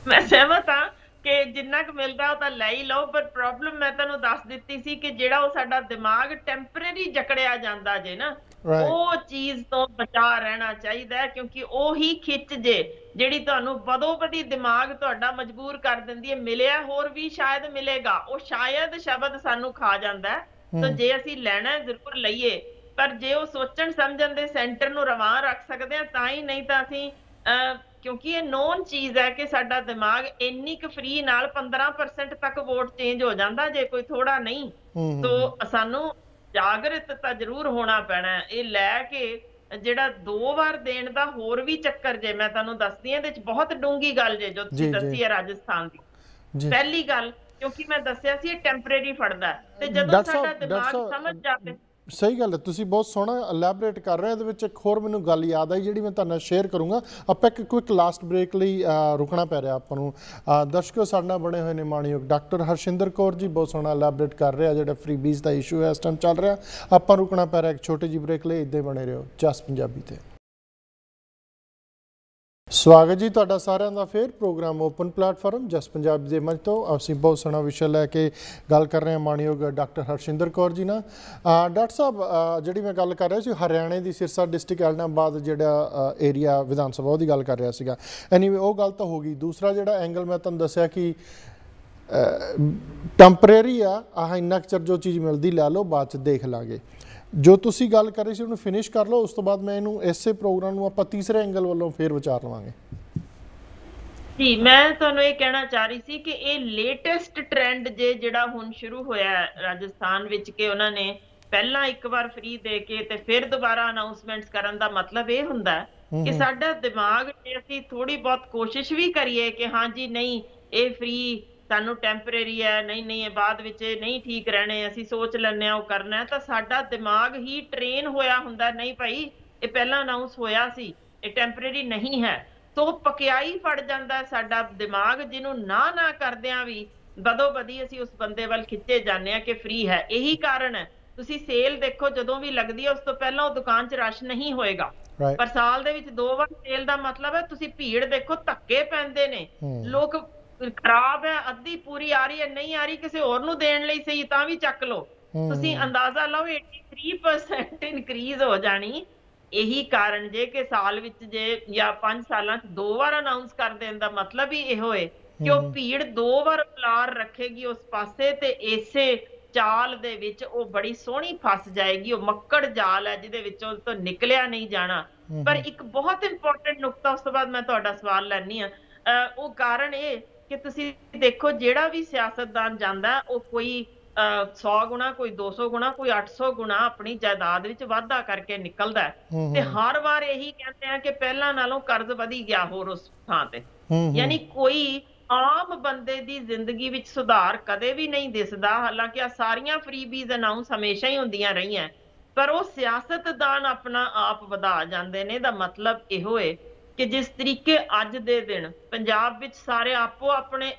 ਮੈਂ ਸਹਿਮਤ ਹਾਂ ਕਿ ਜਿੰਨਾ ਕੁ ਮਿਲਦਾ ਉਹ ਤਾਂ ਲੈ ਹੀ ਲਓ, ਪਰ ਪ੍ਰੋਬਲਮ ਮੈਂ ਤੁਹਾਨੂੰ ਦੱਸ ਦਿੱਤੀ ਸੀ ਕਿ ਜਿਹੜਾ ਉਹ ਸਾਡਾ ਦਿਮਾਗ ਟੈਂਪਰੇਰੀ ਜਕੜਿਆ ਜਾਂਦਾ ਜੇ ਨਾ, ਉਹ ਚੀਜ਼ ਤੋਂ ਬਚਾ ਰਹਿਣਾ ਚਾਹੀਦਾ ਹੈ, ਕਿਉਂਕਿ ਉਹੀ ਖਿੱਚ ਜੇ ਜਿਹੜੀ ਤੁਹਾਨੂੰ ਬਦੋ ਬਦੀ ਦਿਮਾਗ ਤੁਹਾਡਾ ਮਜਬੂਰ ਕਰ ਦਿੰਦੀ ਹੈ। ਮਿਲਿਆ ਹੋਰ ਵੀ ਸ਼ਾਇਦ ਮਿਲੇਗਾ, ਉਹ ਸ਼ਾਇਦ ਸ਼ਬਦ ਸਾਨੂੰ ਖਾ ਜਾਂਦਾ ਹੈ। ਤਾਂ ਜੇ ਅਸੀਂ ਲੈਣਾ ਜ਼ਰੂਰ ਲਈਏ, ਪਰ ਜੇ ਉਹ ਸੋਚਣ ਸਮਝਣ ਦੇ ਸੈਂਟਰ ਨੂੰ ਰਵਾਂ ਰੱਖ ਸਕਦੇ ਹਾਂ ਤਾਂ ਹੀ, ਨਹੀਂ ਤਾਂ ਅਸੀਂ ਕਿਉਂਕਿ ਇਹ ਨੋਨ ਚੀਜ਼ ਹੈ ਕਿ ਸਾਡਾ ਦਿਮਾਗ ਇੰਨੀ ਕੁ ਫਰੀ ਨਾਲ 15% ਤੱਕ ਵੋਟ ਚੇਂਜ ਹੋ ਜਾਂਦਾ ਜੇ, ਕੋਈ ਥੋੜਾ ਨਹੀਂ। ਸੋ ਸਾਨੂੰ ਜਾਗਰਤ ਤਾਂ ਜ਼ਰੂਰ ਹੋਣਾ ਪੈਣਾ। ਇਹ ਲੈ ਕੇ ਜਿਹੜਾ 2 ਵਾਰ ਦੇਣ ਦਾ ਹੋਰ ਵੀ ਚੱਕਰ ਜੇ, ਮੈਂ ਤੁਹਾਨੂੰ ਦੱਸਦੀ ਹਾਂ ਇਹਦੇ ਚ ਬਹੁਤ ਡੂੰਗੀ ਗੱਲ ਜੇ ਜੋ ਤੁਸੀਂ ਦੱਸੀ ਹੈ ਰਾਜਸਥਾਨ ਦੀ। ਪਹਿਲੀ ਗੱਲ, ਕਿਉਂਕਿ ਮੈਂ ਦੱਸਿਆ ਸੀ ਇਹ ਟੈਂਪਰੇਰੀ ਫੜਦਾ, ਤੇ ਜਦੋਂ ਸਾਡਾ ਦਿਮਾਗ ਸਮਝ ਜਾਵੇ। ਸਹੀ ਗੱਲ ਹੈ, ਤੁਸੀਂ ਬਹੁਤ ਸੋਹਣਾ ਐਲੈਬੋਰੇਟ ਕਰ ਰਹੇ ਹੋ। ਇਹਦੇ ਵਿੱਚ ਇੱਕ ਹੋਰ ਮੈਨੂੰ ਗੱਲ ਯਾਦ ਆਈ ਜਿਹੜੀ ਮੈਂ ਤੁਹਾਡੇ ਨਾਲ ਸ਼ੇਅਰ ਕਰੂੰਗਾ। ਆਪਾਂ ਇੱਕ ਕੁਇਕ ਲਾਸਟ ਬ੍ਰੇਕ ਲਈ ਰੁਕਣਾ ਪੈ ਰਿਹਾ ਆਪਾਂ ਨੂੰ। ਦਰਸ਼ਕੋ, ਸਾਡੇ ਨਾਲ ਬਣੇ ਹੋਏ ਨੇ ਮਾਣਯੋਗ ਡਾਕਟਰ ਹਰਸ਼ਿੰਦਰ ਕੌਰ ਜੀ, ਬਹੁਤ ਸੋਹਣਾ ਐਲੈਬੋਰੇਟ ਕਰ ਰਿਹਾ ਜਿਹੜਾ ਫਰੀਬੀਜ਼ ਦਾ ਇਸ਼ੂ ਹੈ ਇਸ ਟਾਈਮ ਚੱਲ ਰਿਹਾ। ਆਪਾਂ ਰੁਕਣਾ ਪੈ ਰਿਹਾ ਇੱਕ ਛੋਟੀ ਜਿਹੀ ਬ੍ਰੇਕ ਲਈ। ਇੱਦਾਂ ਬਣੇ ਰਹੋ ਜਸ ਪੰਜਾਬੀ ਤੇ। ਸਵਾਗਤ ਜੀ ਤੁਹਾਡਾ ਸਾਰਿਆਂ ਦਾ ਫਿਰ ਪ੍ਰੋਗਰਾਮ ਓਪਨ ਪਲੇਟਫਾਰਮ ਜਸ ਪੰਜਾਬੀ ਦੇ ਮੰਚ ਤੋਂ। ਅਸੀਂ ਬਹੁਤ ਸੋਹਣਾ ਵਿਸ਼ਾ ਲੈ ਕੇ ਗੱਲ ਕਰ ਰਹੇ ਹਾਂ ਮਾਣਯੋਗ ਡਾਕਟਰ ਹਰਸ਼ਿੰਦਰ ਕੌਰ ਜੀ ਨਾਲ। ਡਾਕਟਰ ਸਾਹਿਬ, ਜਿਹੜੀ ਮੈਂ ਗੱਲ ਕਰ ਰਿਹਾ ਸੀ ਹਰਿਆਣੇ ਦੀ ਸਿਰਸਾ ਡਿਸਟ੍ਰਿਕਟ ਐਲਨਾਬਾਦ ਜਿਹੜਾ ਏਰੀਆ ਵਿਧਾਨ ਸਭਾ ਉਹਦੀ ਗੱਲ ਕਰ ਰਿਹਾ ਸੀਗਾ। ਐਨੀਵੇ ਉਹ ਗੱਲ ਤਾਂ ਹੋ ਗਈ। ਦੂਸਰਾ ਜਿਹੜਾ ਐਂਗਲ ਮੈਂ ਤੁਹਾਨੂੰ ਦੱਸਿਆ ਕਿ ਟੈਂਪਰੇਰੀ ਆ, ਆਹ ਇੰਨਾ ਕੁ ਚਿਰ ਜੋ ਚੀਜ਼ ਮਿਲਦੀ ਲੈ ਲਓ, ਬਾਅਦ 'ਚ ਦੇਖ ਲਾਂਗੇ। ਜੋ ਤੁਸੀਂ ਗੱਲ ਕਰ ਰਹੇ ਸੀ ਉਹਨੂੰ ਫਿਨਿਸ਼ ਕਰ ਲਓ, ਉਸ ਤੋਂ ਬਾਅਦ ਮੈਂ ਇਹਨੂੰ ਇਸੇ ਪ੍ਰੋਗਰਾਮ ਨੂੰ ਆਪਾਂ ਤੀਸਰੇ ਐਂਗਲ ਵੱਲੋਂ ਫੇਰ ਵਿਚਾਰ ਲਵਾਂਗੇ। ਜੀ, ਮੈਂ ਤੁਹਾਨੂੰ ਇਹ ਕਹਿਣਾ ਚਾਹ ਰਹੀ ਸੀ ਕਿ ਇਹ ਲੇਟੈਸਟ ਟ੍ਰੈਂਡ ਜਿਹੜਾ ਹੁਣ ਸ਼ੁਰੂ ਹੋਇਆ ਰਾਜਸਥਾਨ ਵਿੱਚ, ਕਿ ਉਹਨਾਂ ਨੇ ਪਹਿਲਾਂ ਇੱਕ ਵਾਰ ਫ੍ਰੀ ਦੇ ਕੇ ਤੇ ਫਿਰ ਦੁਬਾਰਾ ਅਨਾਉਂਸਮੈਂਟਸ ਕਰਨ ਦਾ ਮਤਲਬ ਇਹ ਹੁੰਦਾ ਕਿ ਸਾਡਾ ਦਿਮਾਗ, ਜੇ ਅਸੀਂ ਥੋੜੀ ਬਹੁਤ ਕੋਸ਼ਿਸ਼ ਵੀ ਕਰੀਏ ਕਿ ਹਾਂਜੀ ਨਹੀਂ ਇਹ ਫ੍ਰੀ ਸਾਨੂੰ ਟੈਂਪਰੇਰੀ ਹੈ, ਨਹੀਂ ਇਹ ਬਾਅਦ ਵਿੱਚ ਨਹੀਂ ਠੀਕ ਰਹਿਣੇ, ਅਸੀਂ ਸੋਚ ਲੈਂਦੇ ਹਾਂ ਉਹ ਕਰਨਾ, ਤਾਂ ਸਾਡਾ ਦਿਮਾਗ ਹੀ ਟ੍ਰੇਨ ਹੋਇਆ ਹੁੰਦਾ ਨਹੀਂ ਭਾਈ ਇਹ ਪਹਿਲਾਂ ਅਨਾਉਂਸ ਹੋਇਆ ਸੀ, ਇਹ ਟੈਂਪਰੇਰੀ ਨਹੀਂ ਹੈ। ਸੋ ਪਕਿਆਈ ਫੜ ਜਾਂਦਾ ਸਾਡਾ ਦਿਮਾਗ, ਜਿਹਨੂੰ ਨਾ ਕਰਦਿਆਂ ਵੀ ਬਦੋ ਬਦੀ ਅਸੀਂ ਉਸ ਬੰਦੇ ਵੱਲ ਖਿੱਚੇ ਜਾਂਦੇ ਹਾਂ ਕਿ ਫ੍ਰੀ ਹੈ। ਇਹੀ ਕਾਰਨ ਹੈ, ਤੁਸੀਂ ਸੇਲ ਦੇਖੋ ਜਦੋਂ ਵੀ ਲੱਗਦੀ ਹੈ ਉਸ ਤੋਂ ਪਹਿਲਾਂ ਉਹ ਦੁਕਾਨ 'ਚ ਰਸ਼ ਨਹੀਂ ਹੋਏਗਾ, ਪਰ ਸਾਲ ਦੇ ਵਿੱਚ 2 ਵਾਰ ਸੇਲ ਦਾ ਮਤਲਬ ਹੈ ਤੁਸੀਂ ਭੀੜ ਦੇਖੋ, ਧੱਕੇ ਪੈਂਦੇ ਨੇ, ਲੋਕ ਖਰਾਬ ਹੈ, ਅੱਧੀ ਪੂਰੀ ਆ ਰਹੀ ਹੈ, ਨਹੀਂ ਆ ਰਹੀ ਕਿਸੇ ਹੋਰ ਨੂੰ ਦੇਣ ਲਈ ਸਹੀ ਤਾਂ ਵੀ ਚੱਕ ਲਓ। ਤੁਸੀਂ ਅੰਦਾਜ਼ਾ ਲਾਓ 83% ਇਨਕਰੀਜ਼ ਹੋ ਜਾਣੀ। ਇਹੀ ਕਾਰਨ ਜੇ ਕਿ ਸਾਲ ਵਿੱਚ ਜੇ ਜਾਂ 5 ਸਾਲਾਂ 'ਚ 2 ਵਾਰ ਅਨਾਉਂਸ ਕਰ ਦੇਣ ਦਾ ਮਤਲਬ ਹੀ ਇਹੋ ਹੈ ਕਿ ਉਹ ਭੀੜ 2 ਵਾਰ ਪਲਾਰ ਰੱਖੇਗੀ ਉਸ ਪਾਸੇ, ਤੇ ਇਸੇ ਚਾਲ ਦੇ ਵਿੱਚ ਉਹ ਬੜੀ ਸੋਹਣੀ ਫਸ ਜਾਏਗੀ। ਉਹ ਮੱਕੜ ਜਾਲ ਹੈ ਜਿਹਦੇ ਵਿੱਚੋਂ ਤੋਂ ਨਿਕਲਿਆ ਨਹੀਂ ਜਾਣਾ। ਪਰ ਇੱਕ ਬਹੁਤ ਇੰਪੋਰਟੈਂਟ ਨੁਕਤਾ, ਉਸ ਤੋਂ ਬਾਅਦ ਮੈਂ ਤੁਹਾਡਾ ਸਵਾਲ ਲੈਣੀ ਆ, ਉਹ ਕਾਰਨ ਇਹ ਕਿ ਤੁਸੀਂ ਦੇਖੋ ਜਿਹੜਾ ਵੀ ਸਿਆਸਤਦਾਨ ਜਾਂਦਾ ਉਹ ਕੋਈ 100 ਗੁਣਾ, ਕੋਈ 200 ਗੁਣਾ, ਕੋਈ 800 ਗੁਣਾ ਆਪਣੀ ਜਾਇਦਾਦ ਵਿੱਚ ਵਾਧਾ ਕਰਕੇ ਨਿਕਲਦਾ ਹੈ, ਤੇ ਹਰ ਵਾਰ ਇਹੀ ਕਹਿੰਦੇ ਆ ਕਿ ਪਹਿਲਾਂ ਨਾਲੋਂ ਕਰਜ਼ ਵਧੀ ਗਿਆ ਹੋਰ ਉਸ ਥਾਂ ਤੇ। ਯਾਨੀ ਕੋਈ ਆਮ ਬੰਦੇ ਦੀ ਜ਼ਿੰਦਗੀ ਵਿੱਚ ਸੁਧਾਰ ਕਦੇ ਵੀ ਨਹੀਂ ਦਿਸਦਾ। ਹਾਲਾਂਕਿ ਆ ਸਾਰੀਆਂ ਫਰੀਬੀਜ਼ ਅਨਾਉਂਸ ਹਮੇਸ਼ਾ ਹੀ ਹੁੰਦੀਆਂ ਰਹੀਆਂ, ਪਰ ਉਹ ਸਿਆਸਤਦਾਨ ਆਪਣਾ ਆਪ ਵਧਾ ਜਾਂਦੇ ਨੇ। ਇਹਦਾ ਮਤਲਬ ਇਹੋ ਹੈ ਕਿ ਜਿਸ ਤਰੀਕੇ ਅੱਜ ਦੇ ਦਿਨ ਪੰਜਾਬ ਵਿੱਚ ਸਾਰੇ ਆਪੋ ਆਪਣੇ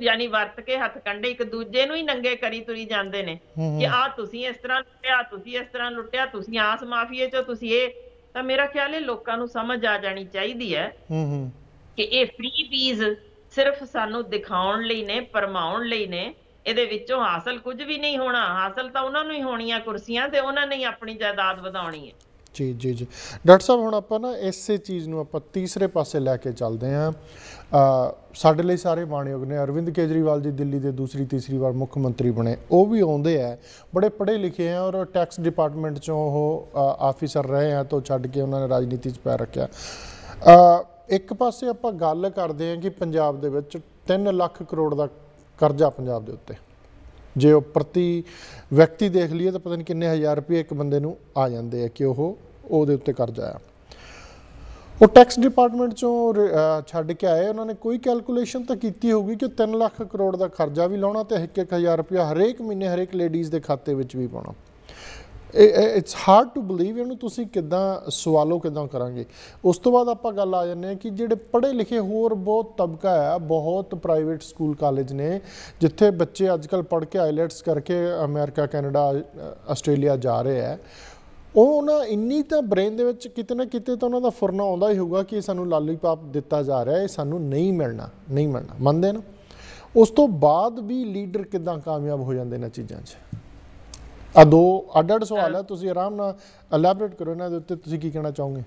ਯਾਨੀ ਵਰਤ ਕੇ ਹੱਥ ਕੰਡੇ ਇੱਕ ਦੂਜੇ ਨੂੰ ਹੀ ਨੰਗੇ ਕਰੀ ਤੁਰੀ ਜਾਂਦੇ ਨੇ ਕਿ ਆਹ ਤੁਸੀਂ ਇਸ ਤਰ੍ਹਾਂ ਲੁੱਟਿਆ, ਤੁਸੀਂ ਇਸ ਤਰ੍ਹਾਂ ਲੁੱਟਿਆ, ਤੁਸੀਂ ਆਸ ਮਾਫੀਏ ਚੋਂ, ਤੁਸੀਂ ਇਹ, ਤਾਂ ਮੇਰਾ ਖਿਆਲ ਹੈ ਲੋਕਾਂ ਨੂੰ ਸਮਝ ਆ ਜਾਣੀ ਚਾਹੀਦੀ ਹੈ ਕਿ ਇਹ ਫਰੀਬੀਜ਼ ਸਿਰਫ ਸਾਨੂੰ ਦਿਖਾਉਣ ਲਈ ਨੇ, ਭਰਮਾਉਣ ਲਈ ਨੇ। ਇਹਦੇ ਵਿੱਚੋਂ ਹਾਸਲ ਕੁਝ ਵੀ ਨਹੀਂ ਹੋਣਾ, ਹਾਸਲ ਤਾਂ ਉਹਨਾਂ ਨੂੰ ਹੀ ਹੋਣੀਆਂ ਕੁਰਸੀਆਂ, ਤੇ ਉਹਨਾਂ ਨੇ ਹੀ ਆਪਣੀ ਜਾਇਦਾਦ ਵਧਾਉਣੀ ਹੈ। ਜੀ ਜੀ ਜੀ ਡਾਕਟਰ ਸਾਹਿਬ, ਹੁਣ ਆਪਾਂ ਨਾ ਇਸੇ ਚੀਜ਼ ਨੂੰ ਆਪਾਂ ਤੀਸਰੇ ਪਾਸੇ ਲੈ ਕੇ ਚੱਲਦੇ ਹਾਂ। ਸਾਡੇ ਲਈ ਸਾਰੇ ਮਾਣਯੋਗ ਨੇ। ਅਰਵਿੰਦ ਕੇਜਰੀਵਾਲ ਜੀ ਦਿੱਲੀ ਦੇ ਦੂਸਰੀ ਤੀਸਰੀ ਵਾਰ ਮੁੱਖ ਮੰਤਰੀ ਬਣੇ। ਉਹ ਵੀ ਆਉਂਦੇ ਹੈ, ਬੜੇ ਪੜ੍ਹੇ ਲਿਖੇ ਹੈ, ਔਰ ਟੈਕਸ ਡਿਪਾਰਟਮੈਂਟ 'ਚੋਂ ਉਹ ਆਫਿਸਰ ਰਹੇ ਆ ਤੋਂ ਛੱਡ ਕੇ ਉਹਨਾਂ ਨੇ ਰਾਜਨੀਤੀ 'ਚ ਪੈਰ ਰੱਖਿਆ। ਇੱਕ ਪਾਸੇ ਆਪਾਂ ਗੱਲ ਕਰਦੇ ਹਾਂ ਕਿ ਪੰਜਾਬ ਦੇ ਵਿੱਚ 3 ਲੱਖ ਕਰੋੜ ਦਾ ਕਰਜ਼ਾ ਪੰਜਾਬ ਦੇ ਉੱਤੇ, ਜੇ ਉਹ ਪ੍ਰਤੀ ਵਿਅਕਤੀ ਦੇਖ ਲਈਏ ਤਾਂ ਪਤਾ ਨਹੀਂ ਕਿੰਨੇ ਹਜ਼ਾਰ ਰੁਪਏ ਇੱਕ ਬੰਦੇ ਨੂੰ ਆ ਜਾਂਦੇ ਆ ਕਿ ਉਹਦੇ ਉੱਤੇ ਕਰਜ਼ਾ ਆ। ਉਹ ਟੈਕਸ ਡਿਪਾਰਟਮੈਂਟ ਚੋਂ ਛੱਡ ਕੇ ਆਏ, ਉਹਨਾਂ ਨੇ ਕੋਈ ਕੈਲਕੂਲੇਸ਼ਨ ਤਾਂ ਕੀਤੀ ਹੋਊਗੀ ਕਿ 3 ਲੱਖ ਕਰੋੜ ਦਾ ਖਰਚਾ ਵੀ ਲਾਉਣਾ ਤੇ 1-1 ਰੁਪਇਆ ਹਰੇਕ ਮਹੀਨੇ ਹਰੇਕ ਲੇਡੀਜ਼ ਦੇ ਖਾਤੇ ਵਿੱਚ ਵੀ ਪਾਉਣਾ। It's hard to believe. ਇਹਨੂੰ ਤੁਸੀਂ ਕਿੱਦਾਂ ਸਵਾਲੋ ਕਿੱਦਾਂ ਕਰਾਂਗੇ। ਉਸ ਤੋਂ ਬਾਅਦ ਆਪਾਂ ਗੱਲ ਆ ਜਾਂਦੇ ਹਾਂ ਕਿ ਜਿਹੜੇ ਪੜ੍ਹੇ ਲਿਖੇ ਹੋਰ ਬਹੁਤ ਤਬਕਾ ਆ, ਬਹੁਤ ਪ੍ਰਾਈਵੇਟ ਸਕੂਲ ਕਾਲਜ ਨੇ ਜਿੱਥੇ ਬੱਚੇ ਅੱਜ ਕੱਲ੍ਹ ਪੜ੍ਹ ਕੇ ਆਈਲੈਟਸ ਕਰਕੇ ਅਮਰੀਕਾ, ਕੈਨੇਡਾ, ਆਸਟ੍ਰੇਲੀਆ ਜਾ ਰਹੇ ਹੈ। ਉਹ ਨਾ ਇੰਨੀ ਤਾਂ ਬ੍ਰੇਨ ਦੇ ਵਿੱਚ ਕਿਤੇ ਨਾ ਕਿਤੇ ਤਾਂ ਉਹਨਾਂ ਦਾ ਫੁਰਨਾ ਆਉਂਦਾ ਹੀ ਹੋਊਗਾ ਕਿ ਸਾਨੂੰ ਲਾਲੀਪਾਪ ਦਿੱਤਾ ਜਾ ਰਿਹਾ, ਇਹ ਸਾਨੂੰ ਨਹੀਂ ਮਿਲਣਾ, ਨਹੀਂ ਮਿਲਣਾ, ਮੰਨਦੇ ਨਾ। ਉਸ ਤੋਂ ਬਾਅਦ ਵੀ ਲੀਡਰ ਕਿੱਦਾਂ ਕਾਮਯਾਬ ਹੋ ਜਾਂਦੇ ਨੇ ਚੀਜ਼ਾਂ 'ਚ। ਆ ਦੋ ਅੱਡ-ਅੱਡ ਸਵਾਲ ਹੈ, ਤੁਸੀਂ ਆਰਾਮ ਨਾਲ ਐਲੈਬੋਰੇਟ ਕਰੋ ਇਹਨਾਂ ਦੇ ਉੱਤੇ, ਤੁਸੀਂ ਕੀ ਕਹਿਣਾ ਚਾਹੋਗੇ?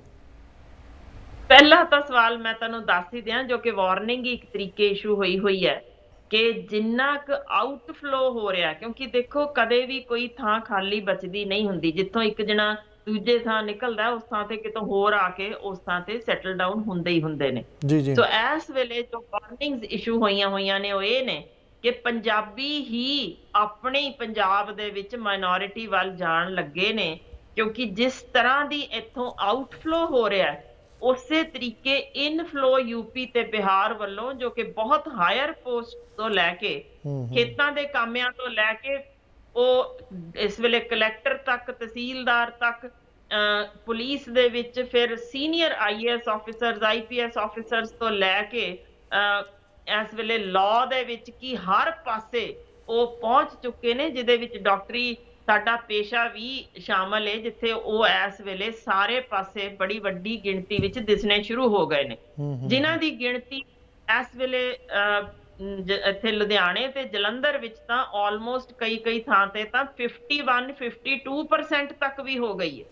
ਪਹਿਲਾ ਤਾਂ ਸਵਾਲ ਮੈਂ ਤੁਹਾਨੂੰ ਦੱਸ ਹੀ ਦਿਆਂ, ਜੋ ਕਿ ਵਾਰਨਿੰਗ ਇੱਕ ਤਰੀਕੇ ਇਸ਼ੂ ਹੋਈ ਹੈ ਕਿ ਜਿੰਨਾ ਕੁ ਆਊਟਫਲੋ ਹੋ ਰਿਹਾ, ਕਿਉਂਕਿ ਦੇਖੋ ਕਦੇ ਵੀ ਕੋਈ ਥਾਂ ਖਾਲੀ ਬਚਦੀ ਨਹੀਂ ਹੁੰਦੀ। ਜਿੱਥੋਂ ਇੱਕ ਜਣਾ ਦੂਜੇ ਥਾਂ ਨਿਕਲਦਾ ਉਸ ਥਾਂ ਤੇ ਕਿਤੋਂ ਹੋਰ ਆ ਕੇ ਉਸ ਥਾਂ ਤੇ ਸੈਟਲ ਡਾਊਨ ਹੁੰਦੇ ਹੀ ਹੁੰਦੇ ਨੇ। ਸੋ ਇਸ ਵੇਲੇ ਜੋ ਵਾਰਨਿੰਗਸ ਇਸ਼ੂ ਹੋਈਆਂ ਨੇ ਉਹ ਇਹ ਨੇ ਕਿ ਪੰਜਾਬੀ ਹੀ ਆਪਣੇ ਪੰਜਾਬ ਦੇ ਵਿੱਚ ਮਾਈਨੋਰਿਟੀ ਵੱਲ ਜਾਣ ਲੱਗੇ ਨੇ, ਕਿਉਂਕਿ ਜਿਸ ਤਰ੍ਹਾਂ ਦੀ ਇੱਥੋਂ ਆਊਟਫਲੋ ਹੋ ਰਿਹਾ ਉਸੇ ਤਰੀਕੇ ਇਨਫਲੋ ਯੂਪੀ ਤੇ ਬਿਹਾਰ ਵੱਲੋਂ, ਜੋ ਕਿ ਬਹੁਤ ਹਾਇਰ ਪੋਸਟ ਤੋਂ ਲੈ ਕੇ ਖੇਤਾਂ ਦੇ ਕਾਮਿਆਂ ਤੋਂ ਲੈ ਕੇ ਉਹ ਇਸ ਵੇਲੇ ਕਲੈਕਟਰ ਤੱਕ, ਤਹਿਸੀਲਦਾਰ ਤੱਕ, ਪੁਲਿਸ ਦੇ ਵਿੱਚ ਫਿਰ senior IAS officers, IPS officers ਤੋਂ ਲੈ ਕੇ ਇਸ ਵੇਲੇ ਲਾਅ ਦੇ ਵਿੱਚ ਕੀ ਹਰ ਪਾਸੇ ਉਹ ਪਹੁੰਚ ਚੁੱਕੇ ਨੇ, ਜਿਹਦੇ ਵਿੱਚ ਡਾਕਟਰੀ ਸਾਡਾ ਪੇਸ਼ਾ ਵੀ ਸ਼ਾਮਲ ਹੈ, ਜਿੱਥੇ ਉਹ ਇਸ ਵੇਲੇ ਸਾਰੇ ਪਾਸੇ ਬੜੀ ਵੱਡੀ ਗਿਣਤੀ ਵਿੱਚ ਦਿਸਣੇ ਸ਼ੁਰੂ ਹੋ ਗਏ ਨੇ, ਜਿਨ੍ਹਾਂ ਦੀ ਗਿਣਤੀ ਇਸ ਵੇਲੇ ਇੱਥੇ ਲੁਧਿਆਣੇ ਤੇ ਜਲੰਧਰ ਵਿੱਚ ਤਾਂ ਆਲਮੋਸਟ ਕਈ ਥਾਂ ਤੇ ਤਾਂ 51-52% ਤੱਕ ਵੀ ਹੋ ਗਈ ਹੈ।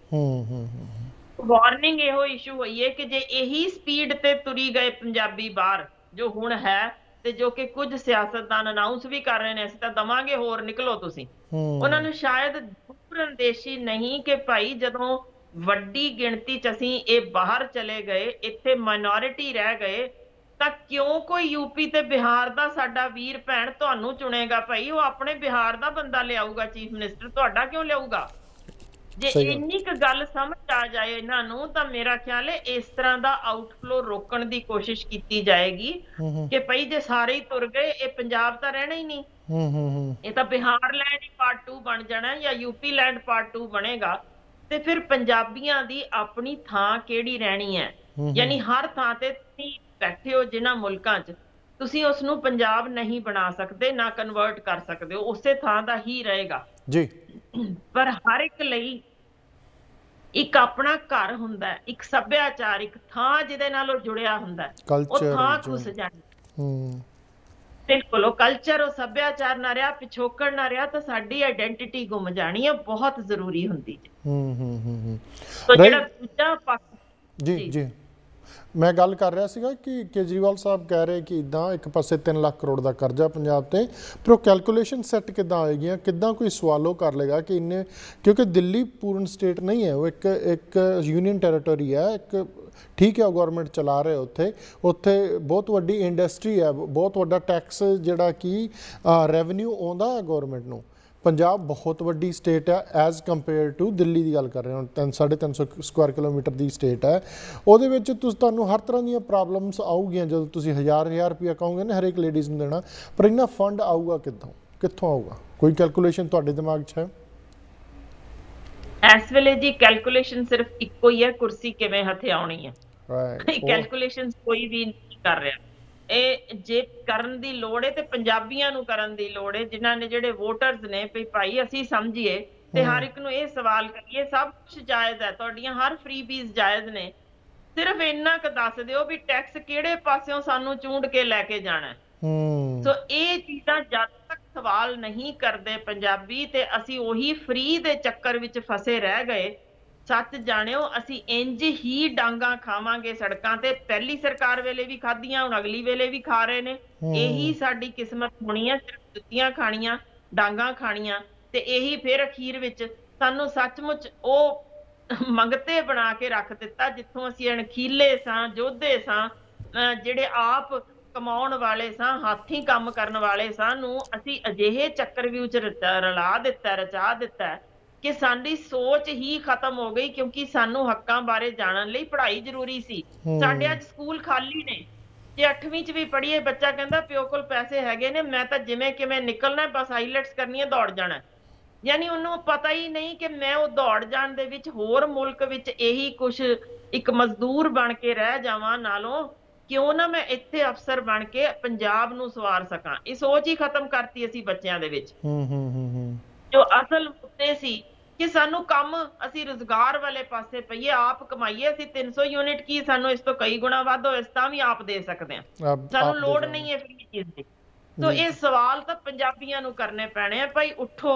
ਵਾਰਨਿੰਗ ਇਹੋ ਇਸ਼ੂ ਹੋਈ ਹੈ ਕਿ ਜੇ ਇਹੀ ਸਪੀਡ ਤੇ ਤੁਰੀ ਗਏ ਪੰਜਾਬੀ ਬਾਹਰ ਜੋ ਹੁਣ ਹੈ, ਤੇ ਜੋ ਕਿ ਕੁਝ ਸਿਆਸਤਦਾਨ ਅਨਾਉਂਸ ਵੀ ਕਰ ਰਹੇ ਨੇ ਅਸੀਂ ਤਾਂ ਦਵਾਂਗੇ ਹੋਰ, ਨਿਕਲੋ ਤੁਸੀਂ, ਉਹਨਾਂ ਨੂੰ ਸ਼ਾਇਦ ਦੂਰਅੰਦੇਸ਼ੀ ਨਹੀਂ ਕਿ ਭਾਈ ਜਦੋਂ ਵੱਡੀ ਗਿਣਤੀ 'ਚ ਅਸੀਂ ਇਹ ਬਾਹਰ ਚਲੇ ਗਏ, ਇੱਥੇ ਮਾਈਨੋਰਿਟੀ ਰਹਿ ਗਏ, ਤਾਂ ਕਿਉਂ ਕੋਈ ਯੂਪੀ ਤੇ ਬਿਹਾਰ ਦਾ ਸਾਡਾ ਵੀਰ ਭੈਣ ਤੁਹਾਨੂੰ ਚੁਣੇਗਾ? ਭਾਈ ਉਹ ਆਪਣੇ ਬਿਹਾਰ ਦਾ ਬੰਦਾ ਲਿਆਊਗਾ ਚੀਫ ਮਿਨਿਸਟਰ, ਤੁਹਾਡਾ ਕਿਉਂ ਲਿਆਊਗਾ? ਜੇ ਇੰਨੀ ਕੁ ਗੱਲ ਸਮਝ ਆ ਜਾਏ ਇਹਨਾਂ ਨੂੰ ਤਾਂ ਮੇਰਾ ਖਿਆਲ ਹੈ ਇਸ ਤਰ੍ਹਾਂ ਦਾ ਆਊਟਫਲੋ ਰੋਕਣ ਦੀ ਕੋਸ਼ਿਸ਼ ਕੀਤੀ ਜਾਏਗੀ ਕਿ ਭਾਈ ਜੇ ਸਾਰੇ ਹੀ ਤੁਰ ਗਏ ਇਹ ਪੰਜਾਬ ਤਾਂ ਰਹਿਣਾ ਹੀ ਨਹੀਂ, ਇਹ ਤਾਂ ਬਿਹਾਰ ਲੈਂਡ ਪਾਰਟ 2 ਬਣ ਜਾਣਾ ਜਾਂ ਯੂਪੀ ਲੈਂਡ ਪਾਰਟ 2 ਬਣੇਗਾ, ਤੇ ਫਿਰ ਪੰਜਾਬੀਆਂ ਦੀ ਆਪਣੀ ਥਾਂ ਕਿਹੜੀ ਰਹਿਣੀ ਹੈ? ਯਾਨੀ ਹਰ ਥਾਂ ਤੇ ਤੁਸੀਂ ਬੈਠੇ ਹੋ ਜਿਨ੍ਹਾਂ ਮੁਲਕਾਂ 'ਚ, ਤੁਸੀਂ ਉਸ ਨੂੰ ਪੰਜਾਬ ਨਹੀਂ ਬਣਾ ਸਕਦੇ, ਨਾ ਕਨਵਰਟ ਕਰ ਸਕਦੇ ਹੋ, ਉਸੇ ਥਾਂ ਦਾ ਹੀ ਰਹੇਗਾ ਜੀ। ਪਰ ਹਰ ਇੱਕ ਲਈ ਇੱਕ ਆਪਣਾ ਘਰ ਹੁੰਦਾ, ਇੱਕ ਸੱਭਿਆਚਾਰ, ਇੱਕ ਥਾਂ ਜਿਹਦੇ ਨਾਲ ਉਹ ਜੁੜਿਆ ਹੁੰਦਾ, ਉਹ ਥਾਂ ਖੁੱਸ ਜਾਣੀ। ਬਿਲਕੁਲ, ਉਹ ਕਲਚਰ, ਉਹ ਸੱਭਿਆਚਾਰ ਨਾ ਰਿਹਾ, ਪਿਛੋਕੜ ਨਾ ਰਿਹਾ ਤਾਂ ਸਾਡੀ ਆਇਡੈਂਟੀਟੀ ਗੁੰਮ ਜਾਣੀ ਹੈ, ਬਹੁਤ ਜ਼ਰੂਰੀ ਹੁੰਦੀ ਹੈ। ਸੋ ਜਿਹੜਾ ਦੂਜਾ ਪੱਖ, ਜੀ ਮੈਂ ਗੱਲ ਕਰ ਰਿਹਾ ਸੀਗਾ ਕਿ ਕੇਜਰੀਵਾਲ ਸਾਹਿਬ ਕਹਿ ਰਹੇ ਕਿ ਇੱਦਾਂ ਇੱਕ ਪਾਸੇ 3 ਲੱਖ ਕਰੋੜ ਦਾ ਕਰਜ਼ਾ ਪੰਜਾਬ ਤੇ, ਪਰ ਉਹ ਕੈਲਕੂਲੇਸ਼ਨ ਸੈੱਟ ਕਿੱਦਾਂ ਆਏਗੀਆਂ, ਕਿੱਦਾਂ ਕੋਈ ਸਵਾਲੋ ਕਰ ਲੇਗਾ ਕਿ ਇੰਨੇ, ਕਿਉਂਕਿ ਦਿੱਲੀ ਪੂਰਨ ਸਟੇਟ ਨਹੀਂ ਹੈ, ਉਹ ਇੱਕ ਯੂਨੀਅਨ ਟੈਰੀਟਰੀ ਹੈ, ਇੱਕ ਠੀਕ ਹੈ ਉਹ ਗੌਰਮੈਂਟ ਚਲਾ ਰਹੇ ਉੱਥੇ ਬਹੁਤ ਵੱਡੀ ਇੰਡਸਟਰੀ ਹੈ, ਬਹੁਤ ਵੱਡਾ ਟੈਕਸ ਜਿਹੜਾ ਕਿ ਰੈਵਨਿਊ ਆਉਂਦਾ ਹੈ ਗੌਰਮੈਂਟ ਨੂੰ। ਪੰਜਾਬ ਬਹੁਤ ਵੱਡੀ ਸਟੇਟ ਹੈ ਐਜ਼ ਕੰਪੇਅਰ ਟੂ ਦਿੱਲੀ ਦੀ ਗੱਲ ਕਰ ਰਹੇ ਹਾਂ, 350 ਸਕੁਆਇਰ ਕਿਲੋਮੀਟਰ ਦੀ ਸਟੇਟ ਹੈ, ਉਹਦੇ ਵਿੱਚ ਤੁਹਾਨੂੰ ਹਰ ਤਰ੍ਹਾਂ ਦੀਆਂ ਪ੍ਰੋਬਲਮਸ ਆਊਗੀਆਂ ਜਦੋਂ ਤੁਸੀਂ ਹਜ਼ਾਰ ਰੁਪਇਆ ਕਹੋਗੇ ਨਾ ਹਰੇਕ ਲੇਡੀਜ਼ ਨੂੰ ਦੇਣਾ, ਪਰ ਇੰਨਾ ਫੰਡ ਆਊਗਾ ਕਿੱਥੋਂ ਆਊਗਾ? ਕੋਈ ਕੈਲਕੂਲੇਸ਼ਨ ਤੁਹਾਡੇ ਦਿਮਾਗ 'ਚ ਹੈ? ਇਸ ਵੇਲੇ ਜੀ ਕੈਲਕੂਲੇਸ਼ਨ ਸਿਰਫ ਇੱਕੋ ਹੀ ਹੈ, ਕੁਰਸੀ ਕਿਵੇਂ ਹੱਥੇ ਆਉਣੀ ਹੈ। ਕੈਲਕੂਲੇਸ਼ਨ ਕੋਈ ਵੀ ਨਹੀਂ ਕਰ ਰਿਹਾ। ਇਹ ਜੇ ਕਰਨ ਦੀ ਲੋੜ ਹੈ ਤੇ ਪੰਜਾਬੀਆਂ ਨੂੰ ਕਰਨ ਦੀ ਲੋੜ ਹੈ, ਜਿਨ੍ਹਾਂ ਨੇ, ਜਿਹੜੇ ਵੋਟਰਸ ਨੇ, ਵੀ ਭਾਈ ਅਸੀਂ ਸਮਝੀਏ ਤੇ ਹਰ ਇੱਕ ਨੂੰ ਇਹ ਸਵਾਲ ਕਰੀਏ, ਸਭ ਕੁਝ ਜਾਇਜ਼ ਹੈ, ਤੁਹਾਡੀਆਂ ਹਰ ਫਰੀਬੀਜ਼ ਜਾਇਜ਼ ਨੇ, ਸਿਰਫ ਇੰਨਾ ਕੁ ਦੱਸ ਦਿਓ ਵੀ ਟੈਕਸ ਕਿਹੜੇ ਪਾਸਿਓਂ ਸਾਨੂੰ ਚੂੰਡ ਕੇ ਲੈ ਕੇ ਜਾਣਾ। ਸੋ ਇਹ ਚੀਜ਼ਾਂ ਜਦ ਤੱਕ ਸਵਾਲ ਨਹੀਂ ਕਰਦੇ ਪੰਜਾਬੀ ਤੇ ਅਸੀਂ ਉਹੀ ਫ੍ਰੀ ਦੇ ਚੱਕਰ ਵਿੱਚ ਫਸੇ ਰਹਿ ਗਏ, ਸੱਚ ਜਾਣਿਓ ਅਸੀਂ ਇੰਜ ਹੀ ਡਾਂਗਾ ਖਾਵਾਂਗੇ ਸੜਕਾਂ ਤੇ। ਪਹਿਲੀ ਸਰਕਾਰ ਵੇਲੇ ਵੀ ਖਾਧੀਆਂ, ਹੁਣ ਅਗਲੀ ਵੇਲੇ ਵੀ ਖਾ ਰਹੇ ਨੇ। ਇਹੀ ਸਾਡੀ ਕਿਸਮਤ ਹੋਣੀ ਹੈ, ਸਿਰਫ ਜੁੱਤੀਆਂ ਖਾਣੀਆਂ, ਡਾਂਗਾ ਖਾਣੀਆਂ, ਤੇ ਇਹੀ ਫਿਰ ਅਖੀਰ ਵਿੱਚ ਸਾਨੂੰ ਸੱਚਮੁੱਚ ਉਹ ਮੰਗਤੇ ਬਣਾ ਕੇ ਰੱਖ ਦਿੱਤਾ, ਜਿੱਥੋਂ ਅਸੀਂ ਅਣਖੀਲੇ ਸਾਂ, ਯੋਧੇ ਸਾਂ, ਜਿਹੜੇ ਆਪ ਕਮਾਉਣ ਵਾਲੇ ਸਾਂ, ਹੱਥੀਂ ਕੰਮ ਕਰਨ ਵਾਲੇ ਸਾਂ ਨੂੰ ਅਸੀਂ ਅਜਿਹੇ ਚੱਕਰਵਿਊਹ 'ਚ ਰਚਾ ਦਿੱਤਾ ਕਿ ਸਾਡੀ ਸੋਚ ਹੀ ਖਤਮ ਹੋ ਗਈ, ਕਿਉਂਕਿ ਸਾਨੂੰ ਹੱਕਾਂ ਬਾਰੇ ਜਾਣਨ ਲਈ ਪੜ੍ਹਾਈ ਜ਼ਰੂਰੀ ਸੀ। ਸਾਡੇ ਅੱਜ ਸਕੂਲ ਖਾਲੀ ਨੇ। ਜੇ 8ਵੀਂ 'ਚ ਵੀ ਪੜ੍ਹੀਏ, ਬੱਚਾ ਕਹਿੰਦਾ ਪਿਓ ਕੋਲ ਪੈਸੇ ਹੈਗੇ ਨੇ, ਮੈਂ ਤਾਂ ਜਿਵੇਂ ਕਿਵੇਂ ਨਿਕਲਣਾ, ਬਸ ਆਈਲੈਟਸ ਕਰਨੀ ਹੈ, ਦੌੜ ਜਾਣਾ। ਯਾਨੀ ਉਹਨੂੰ ਪਤਾ ਹੀ ਨਹੀਂ ਕਿ ਮੈਂ ਉਹ ਦੌੜ ਜਾਣ ਦੇ ਵਿੱਚ ਹੋਰ ਮੁਲਕ ਵਿੱਚ ਇਹੀ ਕੁਛ ਇੱਕ ਮਜ਼ਦੂਰ ਬਣ ਕੇ ਰਹਿ ਜਾਵਾਂ, ਨਾਲੋਂ ਕਿਉਂ ਨਾ ਮੈਂ ਇੱਥੇ ਅਫਸਰ ਬਣ ਕੇ ਪੰਜਾਬ ਨੂੰ ਸਵਾਰ ਸਕਾਂ। ਇਹ ਸੋਚ ਹੀ ਖਤਮ ਕਰਤੀ ਅਸੀਂ ਬੱਚਿਆਂ ਦੇ ਵਿੱਚ। ਜੋ ਅਸਲ ਮੁੱਦੇ ਸੀ ਕਿ ਸਾਨੂੰ ਕੰਮ, ਅਸੀਂ ਰੁਜ਼ਗਾਰ ਵਾਲੇ ਪਾਸੇ ਪਈਏ, ਆਪ ਕਮਾਈਏ। ਅਸੀਂ 300 ਯੂਨਿਟ ਕੀ, ਸਾਨੂੰ ਇਸ ਤੋਂ ਕਈ ਗੁਣਾ ਵੱਧ ਹੋਵੇ ਤਾਂ ਵੀ ਆਪ ਦੇ ਸਕਦੇ ਹਾਂ, ਸਾਨੂੰ ਲੋੜ ਨਹੀਂ ਹੈ ਫ੍ਰੀ ਚੀਜ਼ ਦੀ। ਸੋ ਇਹ ਸਵਾਲ ਤਾਂ ਪੰਜਾਬੀਆਂ ਨੂੰ ਕਰਨੇ ਪੈਣੇ ਆ, ਭਾਈ ਉੱਠੋ,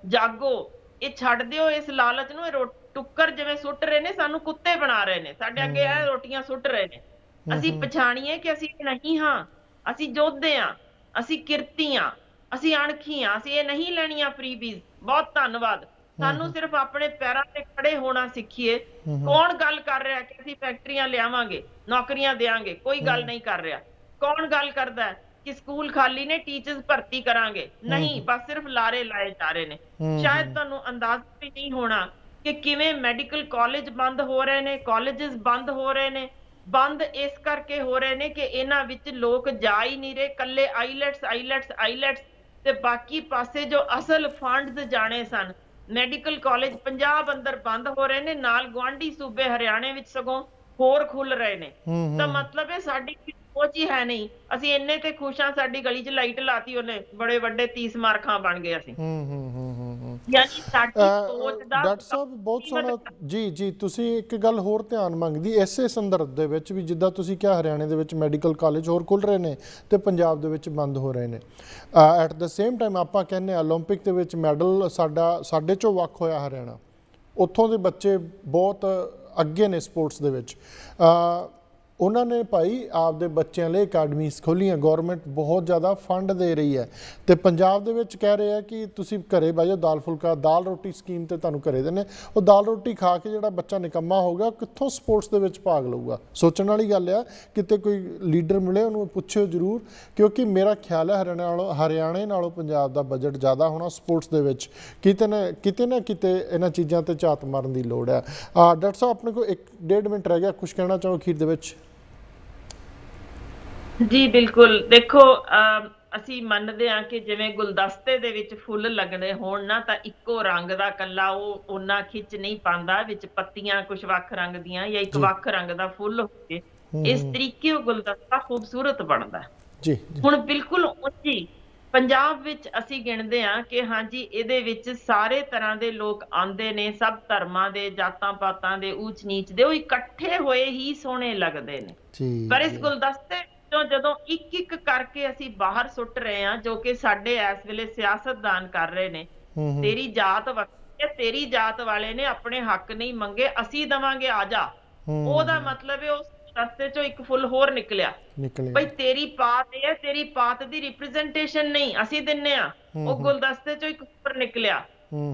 ਜਾਗੋ, ਇਹ ਛੱਡ ਦਿਓ ਇਸ ਲਾਲਚ ਨੂੰ। ਇਹ ਟੁੱਕਰ ਜਿਵੇਂ ਸੁੱਟ ਰਹੇ ਨੇ, ਸਾਨੂੰ ਕੁੱਤੇ ਬਣਾ ਰਹੇ ਨੇ, ਸਾਡੇ ਅੱਗੇ ਇਹ ਰੋਟੀਆਂ ਸੁੱਟ ਰਹੇ ਨੇ। ਅਸੀਂ ਪਛਾਣੀਏ ਕਿ ਅਸੀਂ ਨਹੀਂ ਹਾਂ, ਅਸੀਂ ਯੋਧੇ ਹਾਂ, ਅਸੀਂ ਕਿਰਤੀ ਹਾਂ, ਅਸੀਂ ਅਣਖੀ ਹਾਂ, ਅਸੀਂ ਇਹ ਨਹੀਂ ਲੈਣੀਆਂ ਫ੍ਰੀਬੀਜ਼। ਬਹੁਤ ਧੰਨਵਾਦ। ਸਾਨੂੰ ਸਿਰਫ ਆਪਣੇ ਪੈਰਾਂ ਤੇ ਖੜੇ ਹੋਣਾ ਸਿੱਖੀਏ। ਕੌਣ ਗੱਲ ਕਰ ਰਿਹਾ ਕਿ ਅਸੀਂ ਫੈਕਟਰੀਆਂ ਲਿਆਵਾਂਗੇ, ਨੌਕਰੀਆਂ ਦੇਵਾਂਗੇ? ਕੋਈ ਗੱਲ ਨਹੀਂ ਕਰ ਰਿਹਾ। ਕੌਣ ਗੱਲ ਕਰਦਾ ਹੈ ਕਿ ਸਕੂਲ ਖਾਲੀ ਨੇ, ਟੀਚਰਸ ਭਰਤੀ ਕਰਾਂਗੇ? ਨਹੀਂ, ਬਸ ਸਿਰਫ ਲਾਰੇ ਲਾਏ ਜਾ ਰਹੇ ਨੇ। ਸ਼ਾਇਦ ਤੁਹਾਨੂੰ ਅੰਦਾਜ਼ਾ ਵੀ ਨਹੀਂ ਹੋਣਾ ਕਿ ਕਿਵੇਂ ਮੈਡੀਕਲ ਕਾਲਜ ਬੰਦ ਹੋ ਰਹੇ ਨੇ, ਕਾਲਜਸ ਬੰਦ ਹੋ ਰਹੇ ਨੇ। ਬੰਦ ਇਸ ਕਰਕੇ ਹੋ ਰਹੇ ਨੇ ਕਿ ਇਹਨਾਂ ਵਿੱਚ ਲੋਕ ਜਾ ਹੀ ਨਹੀਂ ਰਹੇ, ਕੱਲੇ ਆਈਲੈਟਸ ਤੇ ਬਾਕੀ ਪਾਸੇ ਜੋ ਅਸਲ ਫੰਡਸ ਜਾਣੇ ਸਨ। ਮੈਡੀਕਲ ਕਾਲਜ ਪੰਜਾਬ ਅੰਦਰ ਬੰਦ ਹੋ ਰਹੇ ਨੇ, ਨਾਲ ਗੁਆਂਢੀ ਸੂਬੇ ਹਰਿਆਣੇ ਵਿੱਚ ਸਗੋਂ ਹੋਰ ਖੁੱਲ ਰਹੇ ਨੇ। ਤਾਂ ਮਤਲਬ ਇਹ ਸਾਡੀ ਸੋਚ ਹੀ ਹੈ ਨਹੀਂ। ਅਸੀਂ ਇੰਨੇ ਤੇ ਖੁਸ਼ ਹਾਂ, ਸਾਡੀ ਗਲੀ 'ਚ ਲਾਈਟ ਲਾਤੀ ਉਹਨੇ, ਬੜੇ ਵੱਡੇ 30 ਮਾਰਖਾਂ ਬਣ ਗਏ ਅਸੀਂ। ਯਾਨੀ ਸਾਡੀ ਸੋਚ ਦਾ ਡਾਕਟਰ ਸਾਹਿਬ ਬਹੁਤ ਸੋਹਣਾ ਜੀ ਤੁਸੀਂ ਇੱਕ ਗੱਲ ਹੋਰ ਧਿਆਨ ਮੰਗਦੀ ਇਸੇ ਸੰਦਰਭ ਦੇ ਵਿੱਚ ਵੀ, ਜਿੱਦਾਂ ਤੁਸੀਂ ਕਿਹਾ ਹਰਿਆਣੇ ਦੇ ਵਿੱਚ ਮੈਡੀਕਲ ਕਾਲਜ ਹੋਰ ਖੁੱਲ ਰਹੇ ਨੇ ਤੇ ਪੰਜਾਬ ਦੇ ਵਿੱਚ ਬੰਦ ਹੋ ਰਹੇ ਨੇ। ਐਟ ਦ ਸੇਮ ਟਾਈਮ ਆਪਾਂ ਕਹਿੰਦੇ ਓਲੰਪਿਕ ਦੇ ਵਿੱਚ ਮੈਡਲ ਸਾਡੇ ਚੋਂ ਵੱਖ ਹੋਇਆ ਹਰਿਆਣਾ। ਉੱਥੋਂ ਦੇ ਬੱਚੇ ਬਹੁਤ ਅੱਗੇ ਨੇ ਸਪੋਰਟਸ ਦੇ ਵਿੱਚ। ਉਹਨਾਂ ਨੇ ਭਾਈ ਆਪਦੇ ਬੱਚਿਆਂ ਲਈ ਅਕੈਡਮੀਜ਼ ਖੋਲ੍ਹੀਆਂ, ਗੌਰਮੈਂਟ ਬਹੁਤ ਜ਼ਿਆਦਾ ਫੰਡ ਦੇ ਰਹੀ ਹੈ। ਅਤੇ ਪੰਜਾਬ ਦੇ ਵਿੱਚ ਕਹਿ ਰਹੇ ਆ ਕਿ ਤੁਸੀਂ ਘਰੇ ਬਹਿ ਜਾਓ, ਦਾਲ ਫੁਲਕਾ, ਦਾਲ ਰੋਟੀ ਸਕੀਮ 'ਤੇ ਤੁਹਾਨੂੰ ਘਰੇ ਦੇਣੇ। ਉਹ ਦਾਲ ਰੋਟੀ ਖਾ ਕੇ ਜਿਹੜਾ ਬੱਚਾ ਨਿਕੰਮਾ ਹੋ ਗਿਆ, ਕਿੱਥੋਂ ਸਪੋਰਟਸ ਦੇ ਵਿੱਚ ਭਾਗ ਲਊਗਾ? ਸੋਚਣ ਵਾਲੀ ਗੱਲ ਆ। ਕਿਤੇ ਕੋਈ ਲੀਡਰ ਮਿਲੇ ਉਹਨੂੰ ਪੁੱਛਿਓ ਜ਼ਰੂਰ, ਕਿਉਂਕਿ ਮੇਰਾ ਖਿਆਲ ਹੈ ਹਰਿਆਣੇ ਨਾਲੋਂ ਪੰਜਾਬ ਦਾ ਬਜਟ ਜ਼ਿਆਦਾ ਹੋਣਾ ਸਪੋਰਟਸ ਦੇ ਵਿੱਚ। ਕਿਤੇ ਨਾ ਕਿਤੇ ਇਹਨਾਂ ਚੀਜ਼ਾਂ 'ਤੇ ਝਾਤ ਮਾਰਨ ਦੀ ਲੋੜ ਹੈ। ਡਾਕਟਰ ਸਾਹਿਬ ਆਪਣੇ ਕੋਲ 1.5 ਮਿੰਟ ਰਹਿ ਗਿਆ, ਕੁਛ ਕਹਿਣਾ ਚਾਹੋ ਅਖੀਰ ਦੇ ਵਿੱਚ? ਜੀ ਬਿਲਕੁਲ। ਦੇਖੋ, ਅਸੀਂ ਮੰਨਦੇ ਹਾਂ ਕਿ ਜਿਵੇਂ ਗੁਲਦਸਤੇ ਦੇ ਵਿੱਚ ਫੁੱਲ ਲੱਗਣੇ ਹੋਣ ਨਾ, ਤਾਂ ਇੱਕੋ ਰੰਗ ਦਾ ਕੱਲਾ ਉਹ ਓਨਾ ਖਿੱਚ ਨਹੀਂ ਪਾਉਂਦਾ, ਵਿੱਚ ਪੱਤੀਆਂ ਕੁਝ ਵੱਖ ਰੰਗ ਦੀਆਂ ਜਾਂ ਇੱਕ ਵੱਖ ਰੰਗ ਦਾ ਫੁੱਲ ਹੋਵੇ, ਇਸ ਤਰੀਕੇ ਉਹ ਗੁਲਦਸਤਾ ਖੂਬਸੂਰਤ ਬਣਦਾ। ਹੁਣ ਬਿਲਕੁਲ ਉੱਚੀ ਪੰਜਾਬ ਵਿੱਚ ਅਸੀਂ ਗਿਣਦੇ ਹਾਂ ਕਿ ਹਾਂਜੀ ਇਹਦੇ ਵਿੱਚ ਸਾਰੇ ਤਰ੍ਹਾਂ ਦੇ ਲੋਕ ਆਉਂਦੇ ਨੇ, ਸਭ ਧਰਮਾਂ ਦੇ, ਜਾਤਾਂ ਪਾਤਾਂ ਦੇ, ਊਚ ਨੀਚ ਦੇ, ਉਹ ਇਕੱਠੇ ਹੋਏ ਹੀ ਸੋਹਣੇ ਲੱਗਦੇ ਨੇ। ਪਰ ਇਸ ਗੁਲਦਸਤੇ ਜਦੋਂ ਇੱਕ ਇੱਕ ਕਰਕੇ ਅਸੀਂ ਬਾਹਰ ਸੁੱਟ ਰਹੇ ਹਾਂ, ਜੋ ਕਿ ਸਾਡੇ ਇਸ ਵੇਲੇ ਸਿਆਸਤਦਾਨ ਕਰ ਰਹੇ ਨੇ, ਤੇਰੀ ਜਾਤ ਵੱਖਰੀ ਹੈ, ਤੇਰੀ ਜਾਤ ਵਾਲੇ ਨੇ ਆਪਣੇ ਹੱਕ ਨਹੀਂ ਮੰਗੇ, ਅਸੀਂ ਦਵਾਂਗੇ, ਆ ਜਾ। ਉਹਦਾ ਮਤਲਬ ਹੈ ਉਸ ਰਸਤੇ ਚੋਂ ਇੱਕ ਫੁੱਲ ਹੋਰ ਨਿਕਲਿਆ। ਬਈ ਤੇਰੀ ਪਾਤ ਇਹ ਹੈ, ਤੇਰੀ ਪਾਤ ਦੀ ਰਿਪਰੈਜ਼ੈਂਟੇਸ਼ਨ ਨਹੀਂ, ਅਸੀਂ ਦਿੰਨੇ ਆ। ਉਹ ਗੁਲਦਸਤੇ ਚੋਂ ਇੱਕ ਫੁੱਲ ਨਿਕਲਿਆ।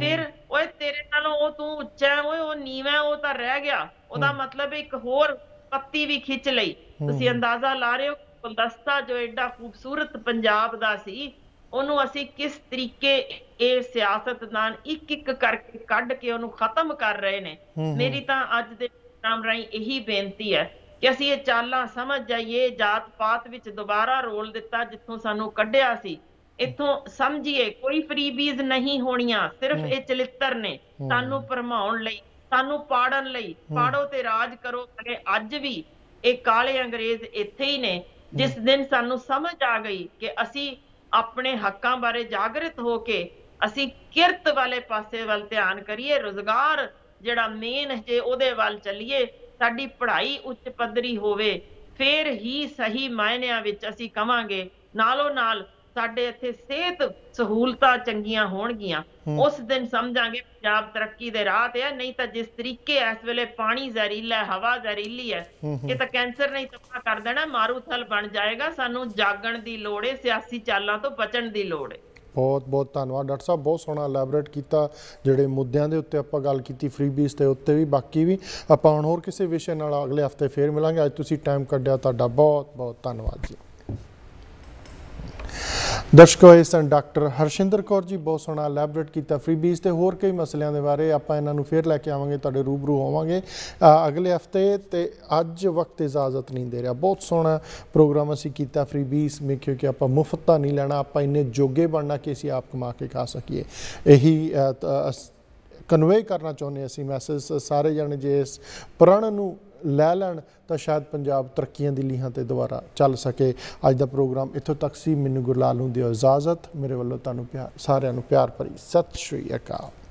ਫਿਰ ਓਏ ਤੇਰੇ ਨਾਲੋਂ ਉਹ ਤੂੰ ਉੱਚਾ ਹੈ, ਓਏ ਉਹ ਨੀਵਾਂ, ਉਹ ਤਾਂ ਰਹਿ ਗਿਆ। ਉਹਦਾ ਮਤਲਬ ਇੱਕ ਹੋਰ ਪੱਤੀ ਵੀ ਖਿੱਚ ਲਈ। ਤੁਸੀਂ ਅੰਦਾਜ਼ਾ ਲਾ ਰਹੇ ਹੋ ਗੁਲਦਸਤਾ ਜੋ ਐਡਾ ਖੂਬਸੂਰਤ ਪੰਜਾਬ ਦਾ ਸੀ, ਉਹਨੂੰ ਅਸੀਂ ਕਿਸ ਤਰੀਕੇ ਇਹ ਸਿਆਸਤਦਾਨ ਇੱਕ ਇੱਕ ਕਰਕੇ ਕੱਢ ਕੇ ਉਹਨੂੰ ਖਤਮ ਕਰ ਰਹੇ ਨੇ। ਮੇਰੀ ਤਾਂ ਅੱਜ ਦੇ ਪ੍ਰੋਗਰਾਮ ਰਾਹੀਂ ਇਹੀ ਬੇਨਤੀ ਹੈ ਕਿ ਅਸੀਂ ਇਹ ਚਾਲਾਂ ਸਮਝ ਜਾਈਏ, ਜਾਤ ਪਾਤ ਵਿੱਚ ਦੁਬਾਰਾ ਰੋਲ ਦਿੱਤਾ ਜਿੱਥੋਂ ਸਾਨੂੰ ਕੱਢਿਆ ਸੀ, ਇੱਥੋਂ ਸਮਝੀਏ ਕੋਈ ਫਰੀਬੀਜ਼ ਨਹੀਂ ਹੋਣੀਆਂ। ਸਿਰਫ ਇਹ ਚਲਿੱਤਰ ਨੇ ਸਾਨੂੰ ਭਰਮਾਉਣ ਲਈ, ਸਾਨੂੰ ਪਾੜਨ ਲਈ। ਪਾੜੋ ਤੇ ਰਾਜ ਕਰੋ। ਅੱਜ ਵੀ ਇਹ ਕਾਲੇ ਅੰਗਰੇਜ਼ ਇੱਥੇ ਹੀ ਨੇ। ਜਿਸ ਦਿਨ ਸਾਨੂੰ ਸਮਝ ਆ ਗਈ ਕਿ ਅਸੀਂ ਆਪਣੇ ਹੱਕਾਂ ਬਾਰੇ ਜਾਗਰਤ ਹੋ ਕੇ ਅਸੀਂ ਕਿਰਤ ਵਾਲੇ ਪਾਸੇ ਵੱਲ ਧਿਆਨ ਕਰੀਏ, ਰੁਜ਼ਗਾਰ ਜਿਹੜਾ ਮੇਨ ਜੇ ਉਹਦੇ ਵੱਲ ਚੱਲੀਏ, ਸਾਡੀ ਪੜ੍ਹਾਈ ਉੱਚ ਪੱਧਰੀ ਹੋਵੇ, ਫਿਰ ਹੀ ਸਹੀ ਮਾਇਨਿਆਂ ਵਿੱਚ ਅਸੀਂ ਕਵਾਂਗੇ ਨਾਲੋਂ ਨਾਲ ਸਾਡੇ ਇੱਥੇ ਸਿਹਤ ਸਹੂਲਤਾਂ ਚੰਗੀਆਂ ਹੋਣਗੀਆਂ। ਉਸ ਦਿਨ ਸਮਝਾਂਗੇ ਪੰਜਾਬ ਤਰੱਕੀ ਦੇ ਰਾਹ ਤੇ ਹੈ। ਨਹੀਂ ਤਾਂ ਜਿਸ ਤਰੀਕੇ ਇਸ ਵੇਲੇ ਪਾਣੀ ਜ਼ਹਿਰੀਲਾ, ਹਵਾ ਜ਼ਹਿਰੀਲੀ ਹੈ, ਇਹ ਤਾਂ ਕੈਂਸਰ ਨਹੀਂ ਤਬਾਹ ਕਰ ਦੇਣਾ, ਮਾਰੂਥਲ ਬਣ ਜਾਏਗਾ। ਸਾਨੂੰ ਜਾਗਣ ਦੀ ਲੋੜ ਹੈ, ਸਿਆਸੀ ਚਾਲਾਂ ਤੋਂ ਬਚਣ ਦੀ ਲੋੜ ਹੈ। बहुत बहुत धन्यवाद डॉक्टर साहब, बहुत सोहना एलैबोरेट किया ਜਿਹੜੇ ਮੁੱਦਿਆਂ ਦੇ ਉੱਤੇ ਆਪਾਂ ਗੱਲ ਕੀਤੀ ਫ੍ਰੀਬੀਜ਼ ਦੇ ਉੱਤੇ ਵੀ, ਬਾਕੀ ਵੀ ਆਪਾਂ ਹੁਣ ਹੋਰ ਕਿਸੇ ਵਿਸ਼ੇ ਨਾਲ ਅਗਲੇ ਹਫਤੇ ਫੇਰ ਮਿਲਾਂਗੇ। ਅੱਜ ਤੁਸੀਂ ਟਾਈਮ ਕੱਢਿਆ, ਤੁਹਾਡਾ ਬਹੁਤ ਬਹੁਤ ਧੰਨਵਾਦ ਜੀ। ਦਰਸ਼ਕੋ, ਇਹ ਸਨ ਡਾਕਟਰ ਹਰਸ਼ਿੰਦਰ ਕੌਰ ਜੀ, ਬਹੁਤ ਸੋਹਣਾ ਐਲੈਬੋਰੇਟ ਕੀਤਾ ਫ੍ਰੀਬੀਜ਼ ਤੇ ਹੋਰ ਕਈ ਮਸਲਿਆਂ ਦੇ ਬਾਰੇ। ਆਪਾਂ ਇਹਨਾਂ ਨੂੰ ਫੇਰ ਲੈ ਕੇ ਆਵਾਂਗੇ, ਤੁਹਾਡੇ ਰੂਬਰੂ ਹੋਵਾਂਗੇ ਅਗਲੇ ਹਫਤੇ। ਤੇ ਅੱਜ ਵਕਤ ਇਜਾਜ਼ਤ ਨਹੀਂ ਦੇ ਰਿਹਾ। ਬਹੁਤ ਸੋਹਣਾ ਪ੍ਰੋਗਰਾਮ ਅਸੀਂ ਕੀਤਾ ਫ੍ਰੀਬੀਜ਼ ਮੇ, ਕਿਉਂਕਿ ਆਪਾਂ ਮੁਫਤ ਤਾਂ ਨਹੀਂ ਲੈਣਾ, ਆਪਾਂ ਇੰਨੇ ਜੋਗੇ ਬਣਨਾ ਕਿ ਅਸੀਂ ਆਪ ਕਮਾ ਕੇ ਖਾ ਸਕੀਏ। ਇਹੀ ਕਨਵੇ ਕਰਨਾ ਚਾਹੁੰਦੇ ਅਸੀਂ ਮੈਸੇਜ। ਸਾਰੇ ਜਣੇ ਜੇ ਇਸ ਪ੍ਰਣ ਨੂੰ ਲੈ ਲੈਣ ਤਾਂ ਸ਼ਾਇਦ ਪੰਜਾਬ ਤਰੱਕੀਆਂ ਦੀ ਲੀਹਾਂ ਤੇ ਦੁਬਾਰਾ ਚੱਲ ਸਕੇ। ਅੱਜ ਦਾ ਪ੍ਰੋਗਰਾਮ ਇੱਥੋਂ ਤੱਕ ਸੀ। ਮੈਨੂੰ ਗੁਰਲਾਲ ਨੂੰ ਦਿਓ ਇਜਾਜ਼ਤ। ਮੇਰੇ ਵੱਲੋਂ ਤੁਹਾਨੂੰ ਸਾਰਿਆਂ ਨੂੰ ਪਿਆਰ ਭਰੀ ਸਤਿ ਸ਼੍ਰੀ ਅਕਾਲ।